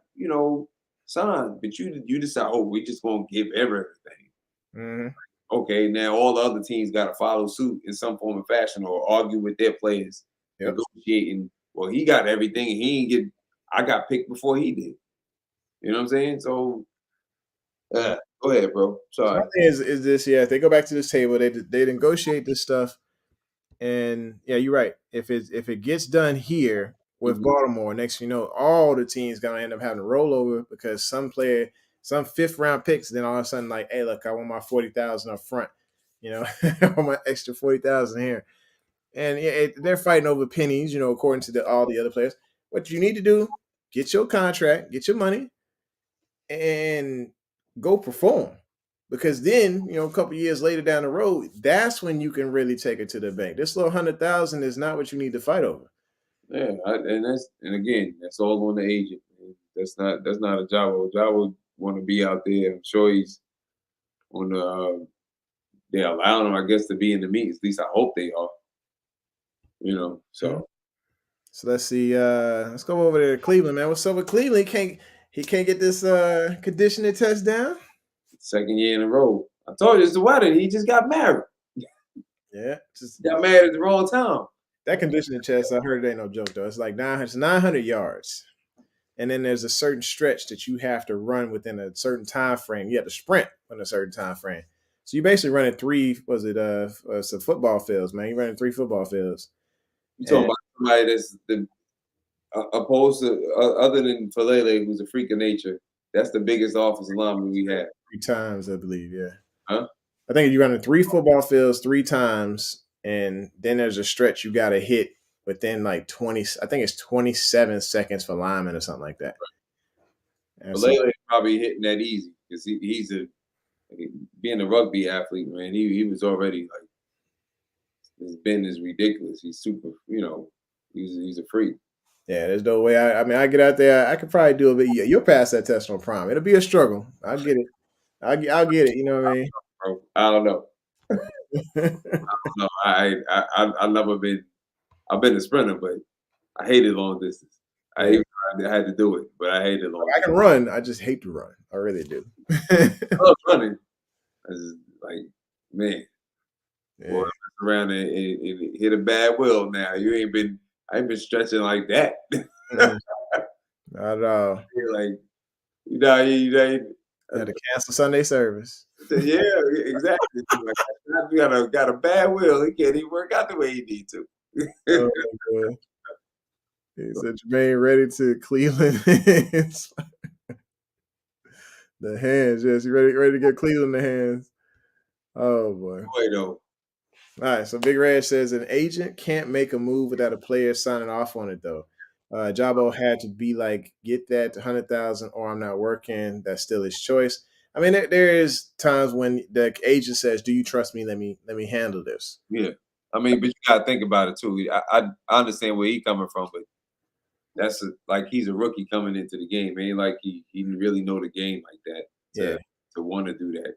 signed, but you decide, we just gonna give everything. Mm-hmm. Okay, now all the other teams got to follow suit in some form of fashion or argue with their players, negotiating. Well, he got everything, and he didn't get. I got picked before he did. You know what I'm saying? So, go ahead, bro. Sorry. My thing is this? Yeah, if they go back to this table, they negotiate this stuff, and yeah, you're right. If it gets done here with Baltimore, next all the teams gonna end up having to roll over because some player some 5th-round picks. Then all of a sudden, like, hey, look, I want my 40,000 up front. I want my extra 40,000 here. And they're fighting over pennies, according to all the other players. What you need to do, get your contract, get your money, and go perform. Because then, a couple years later down the road, that's when you can really take it to the bank. This little 100,000 is not what you need to fight over. Yeah, and again, that's all on the agent. Man. That's not a Jabo. Jabo want to be out there. I'm sure he's on the. They're allowing him, I guess, to be in the meetings. At least I hope they are. So. So let's see. Let's go over there to Cleveland, man. What's up with Cleveland? He can't get this conditioning test down? Second year in a row. I told you it's the wedding. He just got married. Yeah, got married at the wrong time. That conditioning test, I heard it ain't no joke though. It's like 900 yards, and then there's a certain stretch that you have to run within a certain time frame. You have to sprint within a certain time frame. So you basically running 3. Was it some football fields, man? You running 3 football fields. You talking about somebody that's opposed to other than Falele, who's a freak of nature. That's the biggest offensive lineman we have. 3 times, I believe. Yeah. Huh? I think you're running 3 football fields 3 times, and then there's a stretch you got to hit within like 20. I think it's 27 seconds for linemen or something like that. Right. Falele probably hitting that easy because he's being a rugby athlete, man. He was already like his bend is ridiculous. He's super, he's a freak. Yeah, there's no way. I get out there. I could probably do it, but you'll pass that test on Prime. It'll be a struggle. I'll get it. I'll get it. You know what I mean? Bro, I don't know. I've never been. I've been a sprinter, but I hated long distance. I had to do it, but I hated long. I can run. I just hate to run. I really do. I love running. I just like, man. Yeah. Boy, around and hit a bad wheel now. I ain't been stretching like that. Not at all. You're like, you had to cancel Sunday service. Yeah, exactly. Like, you got a bad wheel. He can't even work out the way he needs to. Oh, he said Jermaine ready to Cleveland. The hands, yes, you ready to get Cleveland the hands. Oh boy. Though. All right, so Big Red says an agent can't make a move without a player signing off on it, though. Jabo had to be like, get that 100,000 or I'm not working. That's still his choice. I mean, there is times when the agent says, do you trust me? Let me handle this. Yeah. I mean, but you got to think about it, too. I understand where he's coming from, but that's like he's a rookie coming into the game. Ain't like he didn't really know the game like that to want to do that.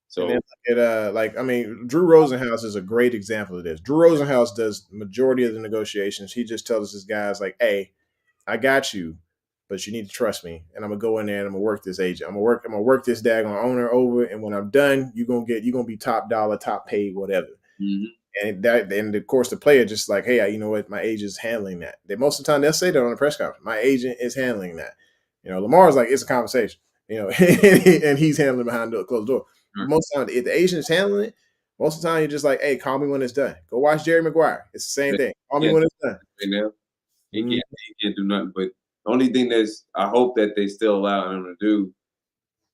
So Drew Rosenhaus is a great example of this. Drew Rosenhaus does majority of the negotiations. He just tells his guys like, "Hey, I got you, but you need to trust me, and I'm gonna go in there and I'm gonna work this agent. I'm gonna work this daggone owner over, and when I'm done, you're gonna be top dollar, top paid, whatever." Mm-hmm. And of course the player just like, "Hey, you know what? My agent's handling that." Most of the time they'll say that on the press conference. My agent is handling that. Lamar's like, it's a conversation. And he's handling behind the closed door. Most of the time, if the agent is handling it, most of the time you're just like, hey, call me when it's done. Go watch Jerry Maguire. It's the same thing. Call me when it's done. Right now, he can't do nothing. But the only thing I hope that they still allow him to do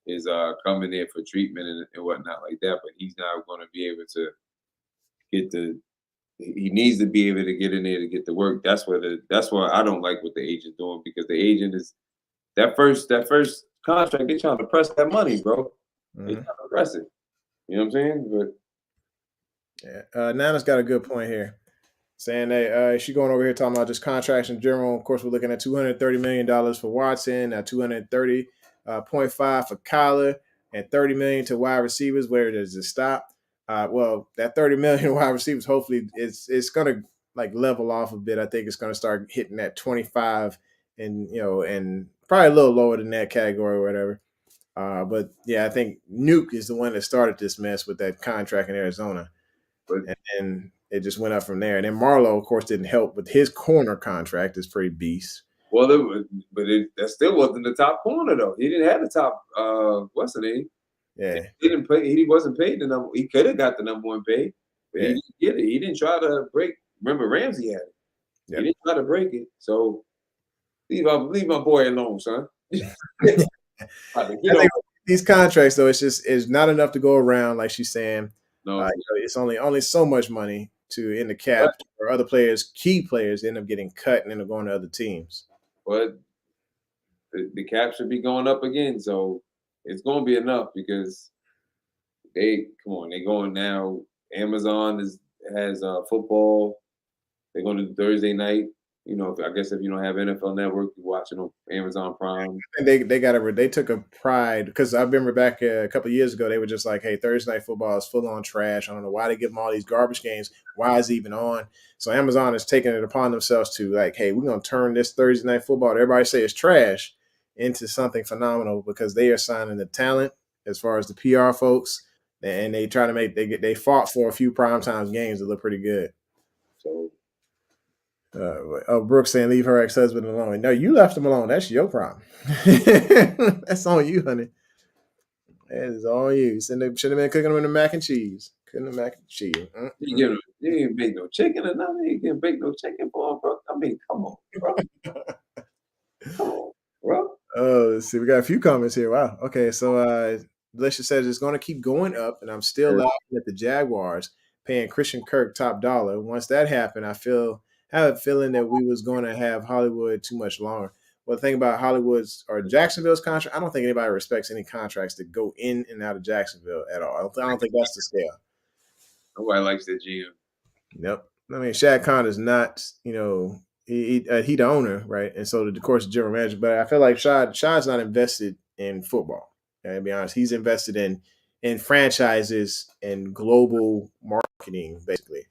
is come in there for treatment and whatnot like that. But he's not going to be able to get he needs to be able to get in there to get the work. That's why I don't like what the agent doing, because the agent is that first contract, they're trying to press that money, bro. They're trying to press it. You know what I'm saying? But Nana's got a good point here, saying that she's going over here talking about just contracts in general. Of course, we're looking at $230 million for Watson, $230.5 for Kyler, and $30 million to wide receivers. Where does it stop? Well, that $30 million wide receivers, hopefully, it's going to like level off a bit. I think it's going to start hitting that 25, and probably a little lower than that category or whatever. But yeah, I think Nuke is the one that started this mess with that contract in Arizona, and then it just went up from there. And then Marlowe, of course, didn't help with his corner contract. Is pretty beast. Well, that still wasn't the top corner though. He didn't have the top. What's the name? Yeah, he didn't pay. He wasn't paid the number. He could have got the number one pay, but he didn't get it. He didn't try to break. Remember, Ramsey had it. Yep. He didn't try to break it. So leave my boy alone, son. these contracts though, it's not enough to go around, like she's saying. No, It's only so much money to in the but, cap, or other players, key players, end up getting cut and end up going to other teams. but the cap should be going up again, so it's going to be enough because they come on, they going now. Amazon has football. They're going to do Thursday night. You know, I guess if you don't have NFL Network, you're watching on Amazon Prime. And they took a pride, because I remember back a couple of years ago, they were just like, hey, Thursday night football is full on trash. I don't know why they give them all these garbage games. Why is it even on? So Amazon is taking it upon themselves to like, hey, we're gonna turn this Thursday night football that everybody say is trash into something phenomenal, because they are signing the talent as far as the PR folks, and they try to make they fought for a few primetime games that look pretty good. So Brooke saying leave her ex-husband alone. No, you left him alone. That's your problem. That's on you, honey. That is on you. Should have been cooking them in the mac and cheese. Cooking the mac and cheese. you didn't bake no chicken or nothing. You didn't bake no chicken for him, bro. I mean, come on, bro. Come on, bro. Oh, let's see. We got a few comments here. Wow. Okay, so Delicious says it's going to keep going up, and I'm still laughing at the Jaguars paying Christian Kirk top dollar. Once that happened, have a feeling that we was going to have Hollywood too much longer. Well, the thing about Hollywood's or Jacksonville's contract, I don't think anybody respects any contracts that go in and out of Jacksonville at all. I don't think that's the scale. Nobody likes that GM. Nope. I mean, Shad Khan is not, he the owner, right? And so, of course, the general manager. But I feel like Shad's not invested in football. To be honest, he's invested in franchises and global marketing, basically,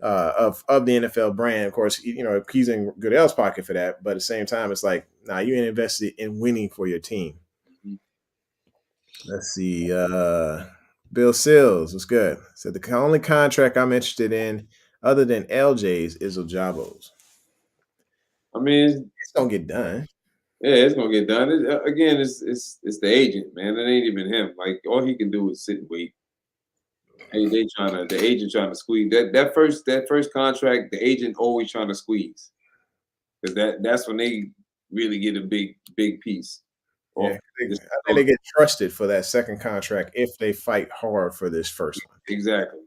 of the NFL brand. Of course, he's in Goodell's pocket for that. But at the same time, it's like, nah, you ain't invested in winning for your team. Mhm. Let's see. Bill Sills was good. Said the only contract I'm interested in, other than LJ's, is Ojabo's. I mean, It's gonna get done. yeah, it's gonna get done. Again, it's the agent, man. It ain't even him. Like all he can do is sit and wait. The agent trying to squeeze that first contract. The agent always trying to squeeze because that's when they really get a big piece. Yeah, I think they get trusted for that second contract if they fight hard for this first one. Exactly.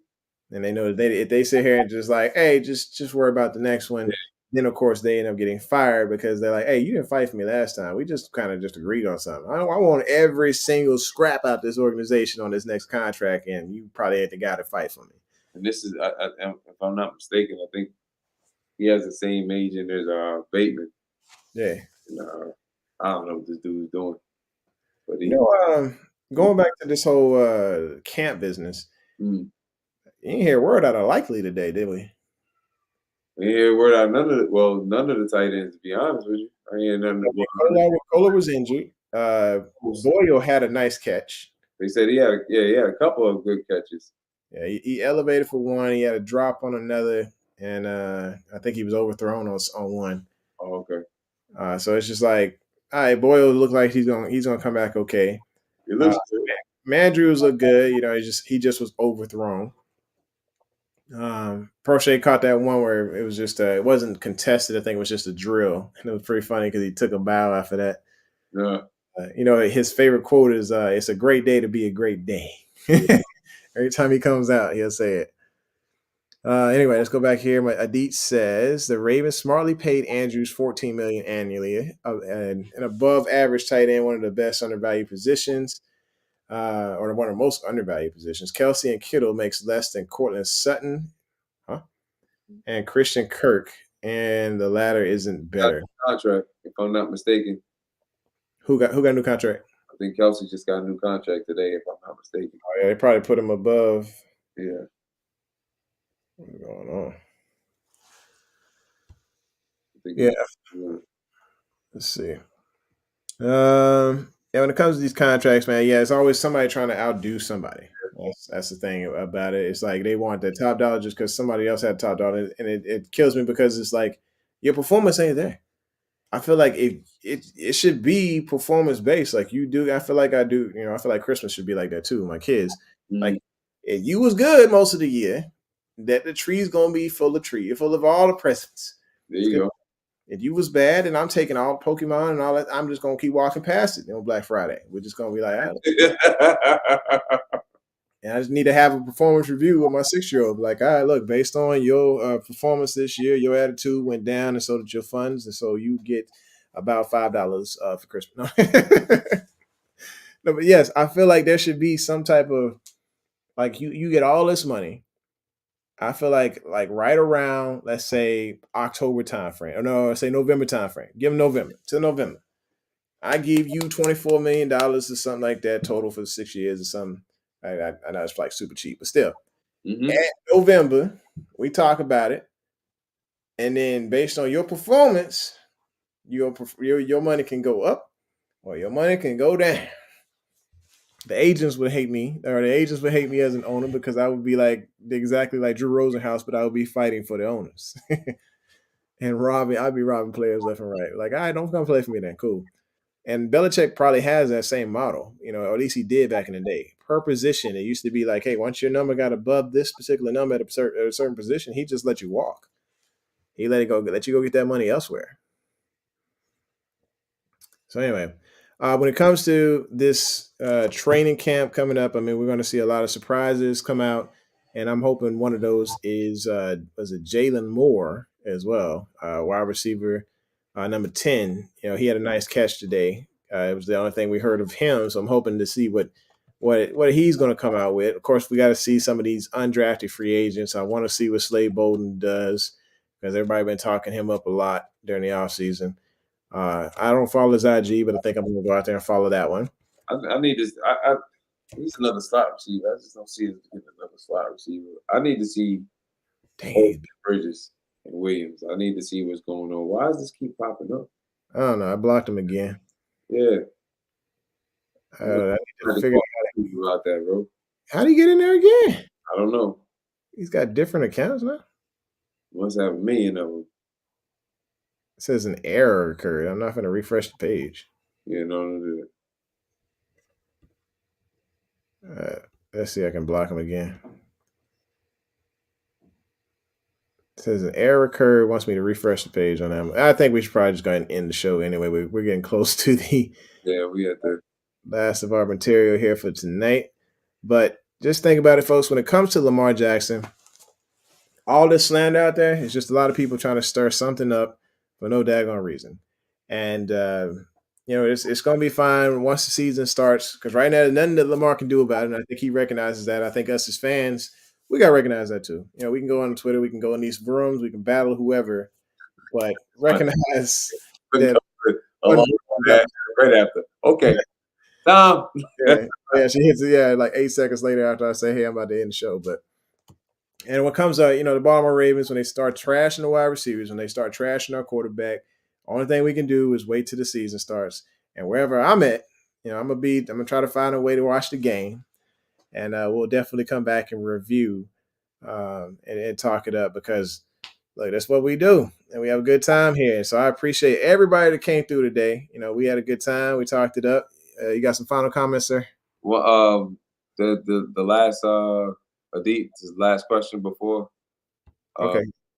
And they know that if they sit here and just like, hey, just worry about the next one. Yeah. Then of course they end up getting fired because they're like, hey, you didn't fight for me last time. We just kind of just agreed on something. I want every single scrap out this organization on this next contract, and you probably ain't the guy to fight for me. And this is, if I'm not mistaken, I think he has the same agent as Bateman. Yeah. And, I don't know what this dude's doing. But going back to this whole camp business, you didn't hear word out of Likely today, did we? We didn't hear word out of none of the tight ends, to be honest with you. I ain't nothing. Kohler was injured. Boyle had a nice catch. They said he had a couple of good catches. Yeah, he elevated for one. He had a drop on another, and I think he was overthrown on one. Oh, okay. So it's just like, all right, Boyle looked like he's gonna come back okay. It looks good. Mandrews looked good. He just was overthrown. Prochet caught that one where it was just it wasn't contested. I think it was just a drill, and it was pretty funny because he took a bow after that. Yeah. His favorite quote is, "It's a great day to be a great day." Every time he comes out, he'll say it. Anyway, let's go back here. Adit says the Ravens smartly paid Andrews $14 million annually, and an above average tight end, one of the best undervalued positions, or one of the most undervalued positions. Kelsey and Kittle makes less than Cortland Sutton, and Christian Kirk, and the latter isn't better. Contract, if I'm not mistaken. Who got a new contract? I think Kelsey just got a new contract today, if I'm not mistaken. Oh yeah, they probably put him above. Yeah. What's going on? Yeah. Let's see. When it comes to these contracts, man, it's always somebody trying to outdo somebody. That's the thing about it. It's like they want the top dollar just because somebody else had top dollar, and it kills me because it's like your performance ain't there. I feel like it should be performance based, like you do. I feel like I do. I feel like Christmas should be like that too. My kids, like, if you was good most of the year, that the tree's gonna be full of all the presents. There you go. If you was bad and I'm taking all Pokemon and all that, I'm just gonna keep walking past it on Black Friday. We're just gonna be like, and I just need to have a performance review with my 6-year-old. Like, all right, look, based on your performance this year, your attitude went down, and so did your funds, and so you get about $5 for Christmas. No. No, but yes, I feel like there should be some type of like you get all this money. I feel like right around, let's say, October timeframe, or no, say November timeframe. Give them November till November. I give you $24 million or something like that total for the 6 years or something. I know it's like super cheap, but still. Mhm. At November, we talk about it, and then based on your performance, your money can go up or your money can go down. The agents would hate me, or the agents would hate me as an owner because I would be like exactly like Drew Rosenhaus, but I would be fighting for the owners and robbing. I'd be robbing players left and right. Like, all right, don't come play for me then. Cool. And Belichick probably has that same model, or at least he did back in the day. Per position, it used to be like, hey, once your number got above this particular number at a certain position, he just let you walk. He let you go get that money elsewhere. So anyway, when it comes to this training camp coming up, I mean, we're going to see a lot of surprises come out, and I'm hoping one of those is was it Jalen Moore as well, wide receiver, number 10. He had a nice catch today. It was the only thing we heard of him, so I'm hoping to see what he's going to come out with. Of course, we got to see some of these undrafted free agents. I want to see what Slade Bolden does because everybody been talking him up a lot during the offseason. I don't follow his IG, but I think I'm going to go out there and follow that one. I need this. He's another slot receiver. I just don't see him getting another slot receiver. I need to see Bridges and Williams. I need to see what's going on. Why does this keep popping up? I don't know. I blocked him again. Yeah. I need to figure out about that, bro. How do you get in there again? I don't know. He's got different accounts now. Must have a million of them. It says an error occurred. I'm not going to refresh the page. Yeah, no, do it. Let's see. I can block him again. It says an error occurred. Wants me to refresh the page on that. I think we should probably just go ahead and end the show anyway. We're getting close to the we at the last of our material here for tonight. But just think about it, folks. When it comes to Lamar Jackson, all this slander out there is just a lot of people trying to stir something up for no daggone reason. And it's going to be fine once the season starts, because right now there's nothing that Lamar can do about it. And I think he recognizes that. I think us as fans, we got to recognize that too. We can go on Twitter, we can go in these rooms, we can battle whoever, but recognize that. Right after. Okay. Tom. Yeah, she hits it, like 8 seconds later after I say, hey, I'm about to end the show. And when it comes to, the Baltimore Ravens, when they start trashing the wide receivers, when they start trashing our quarterback, only thing we can do is wait till the season starts. And wherever I'm at, I'm gonna try to find a way to watch the game, and we'll definitely come back and review and talk it up, because look, that's what we do, and we have a good time here. So I appreciate everybody that came through today. We had a good time. We talked it up. You got some final comments, sir? Well, the last Adit's last question before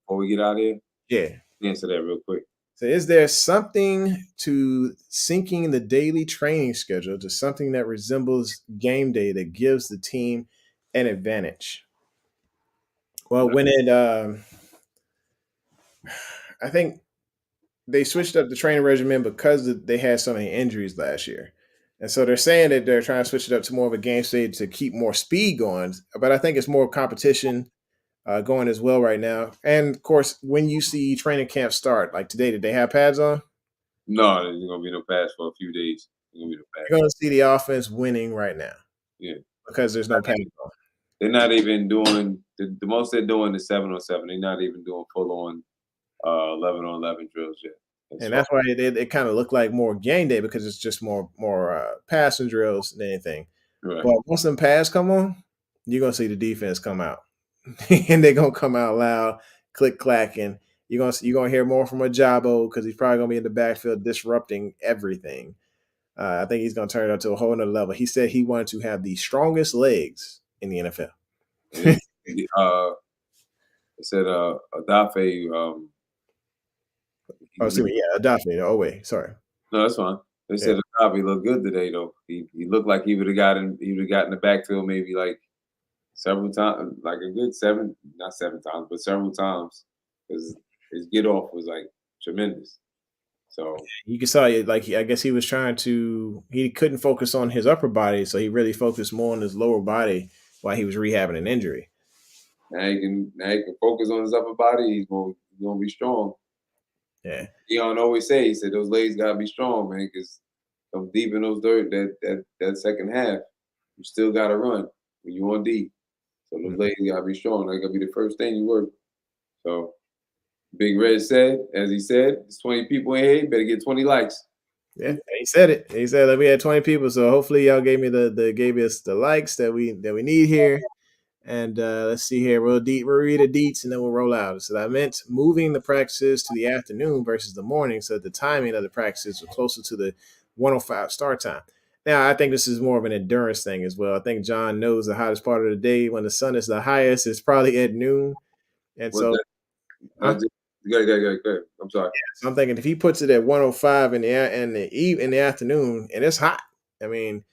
we get out of here. Yeah. Answer that real quick. So is there something to syncing the daily training schedule to something that resembles game day that gives the team an advantage? Well, when I think they switched up the training regimen because they had so many injuries last year. And so they're saying that they're trying to switch it up to more of a game state to keep more speed going. But I think it's more competition going as well right now. And, of course, when you see training camp start, like today, did they have pads on? No, there's going to be no pads for a few days. You're going to see the offense winning right now. Yeah. Because there's no pads on. They're not even doing – the most they're doing is 7-on-7. They're not even doing full-on 11-on-11 drills yet. And that's why it kind of looked like more game day, because it's just more passing drills than anything. Right. But once them pads come on, you're going to see the defense come out. And they're going to come out loud, click-clacking. You're going to hear more from Ajabo, because he's probably going to be in the backfield disrupting everything. I think he's going to turn it up to a whole other level. He said he wanted to have the strongest legs in the NFL. He said Adafe Oh, excuse me. Yeah, Adafe. Oh, wait. Sorry. No, that's fine. They said Adafe looked good today, though. He looked like he would have gotten in the backfield maybe like several times, like a good not 7 times, but several times, because his get off was like tremendous. So You can saw it, like I guess he was he couldn't focus on his upper body, so he really focused more on his lower body while he was rehabbing an injury. now he can focus on his upper body. He's gonna be strong. Yeah. Dion always say, he said those legs gotta be strong, man, because come deep in those dirt that second half, you still gotta run when you on deep. So those legs gotta be strong. That gotta be the first thing you work. So Big Red said, as he said, there's 20 people in here, you better get 20 likes. Yeah, he said it. He said that we had 20 people, so hopefully y'all gave us the likes that we need here. And let's see here. We'll read the deets and then we'll roll out. So that meant moving the practices to the afternoon versus the morning, so that the timing of the practices were closer to the 105 start time. Now, I think this is more of an endurance thing as well. I think John knows the hottest part of the day when the sun is the highest is probably at noon. And What's so that? Go ahead. I'm sorry. So I'm thinking if he puts it at 105 in the afternoon and it's hot, I mean,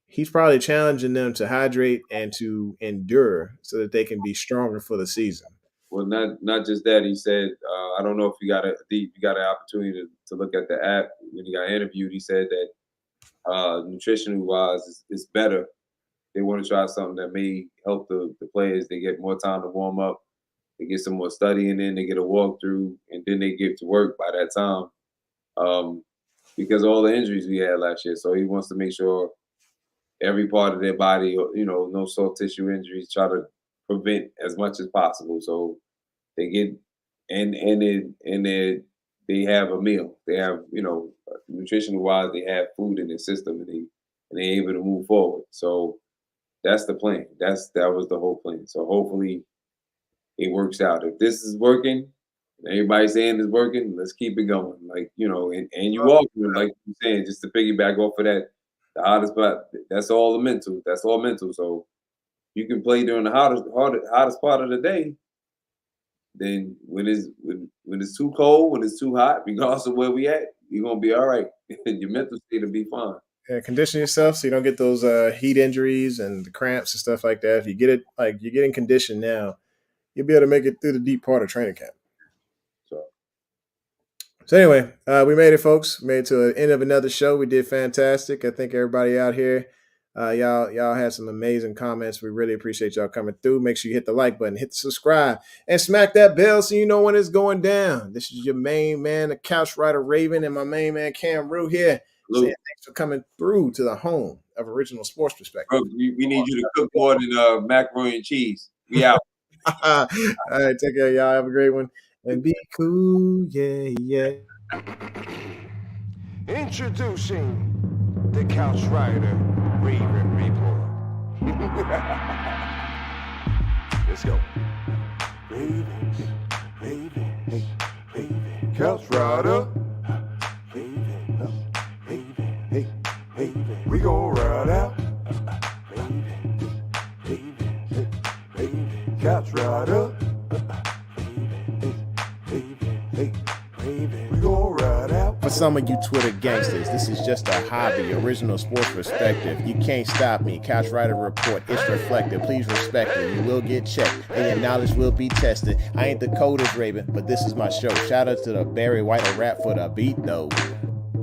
he's probably challenging them to hydrate and to endure so that they can be stronger for the season. Well, not just that. He said, I don't know if you got an opportunity to look at the app when he got interviewed. He said that nutritional wise, it's better. They want to try something that may help the players. They get more time to warm up. They get some more studying in. They get a walkthrough, and then they get to work by that time. Because of all the injuries we had last year, so he wants to make sure every part of their body, no soft tissue injuries. Try to prevent as much as possible. So they get they have a meal. They have nutritional wise, they have food in their system, and they're able to move forward. So that's the plan. That was the whole plan. So hopefully it works out. If this is working, everybody's saying it's working, let's keep it going. Like, and you all, like you're saying, just to piggyback off of that, the hottest part, that's all mental. That's all mental. So you can play during the hottest part of the day. Then when it's too cold, when it's too hot, regardless of where we at, you're gonna be all right. Your mental state will be fine. Yeah, condition yourself so you don't get those heat injuries and the cramps and stuff like that. If you get it, like you're getting conditioned now, you'll be able to make it through the deep part of training camp. So anyway, we made it, folks. We made it to the end of another show. We did fantastic. I think everybody out here, y'all had some amazing comments. We really appreciate y'all coming through. Make sure you hit the like button, hit the subscribe, and smack that bell so you know when it's going down. This is your main man, the Couch Rider Raven, and my main man, Kam Ru here. Saying thanks for coming through to the home of Original Sports Perspective. Bro, we need you to cook more than macaroni and cheese. We out. All right, take care, y'all. Have a great one. And be cool, yeah. Introducing the Couch Rider Raven Report. Let's go. Ravens. Couch Rider. We gon' ride out. Couch Rider. We gon' ride out. For some of you Twitter gangsters, this is just a hobby, Original Sports Perspective. You can't stop me. Couch Rider Report, it's reflective. Please respect it. You will get checked, and your knowledge will be tested. I ain't the coldest Raven, but this is my show. Shout out to the Barry White rap for the beat, though.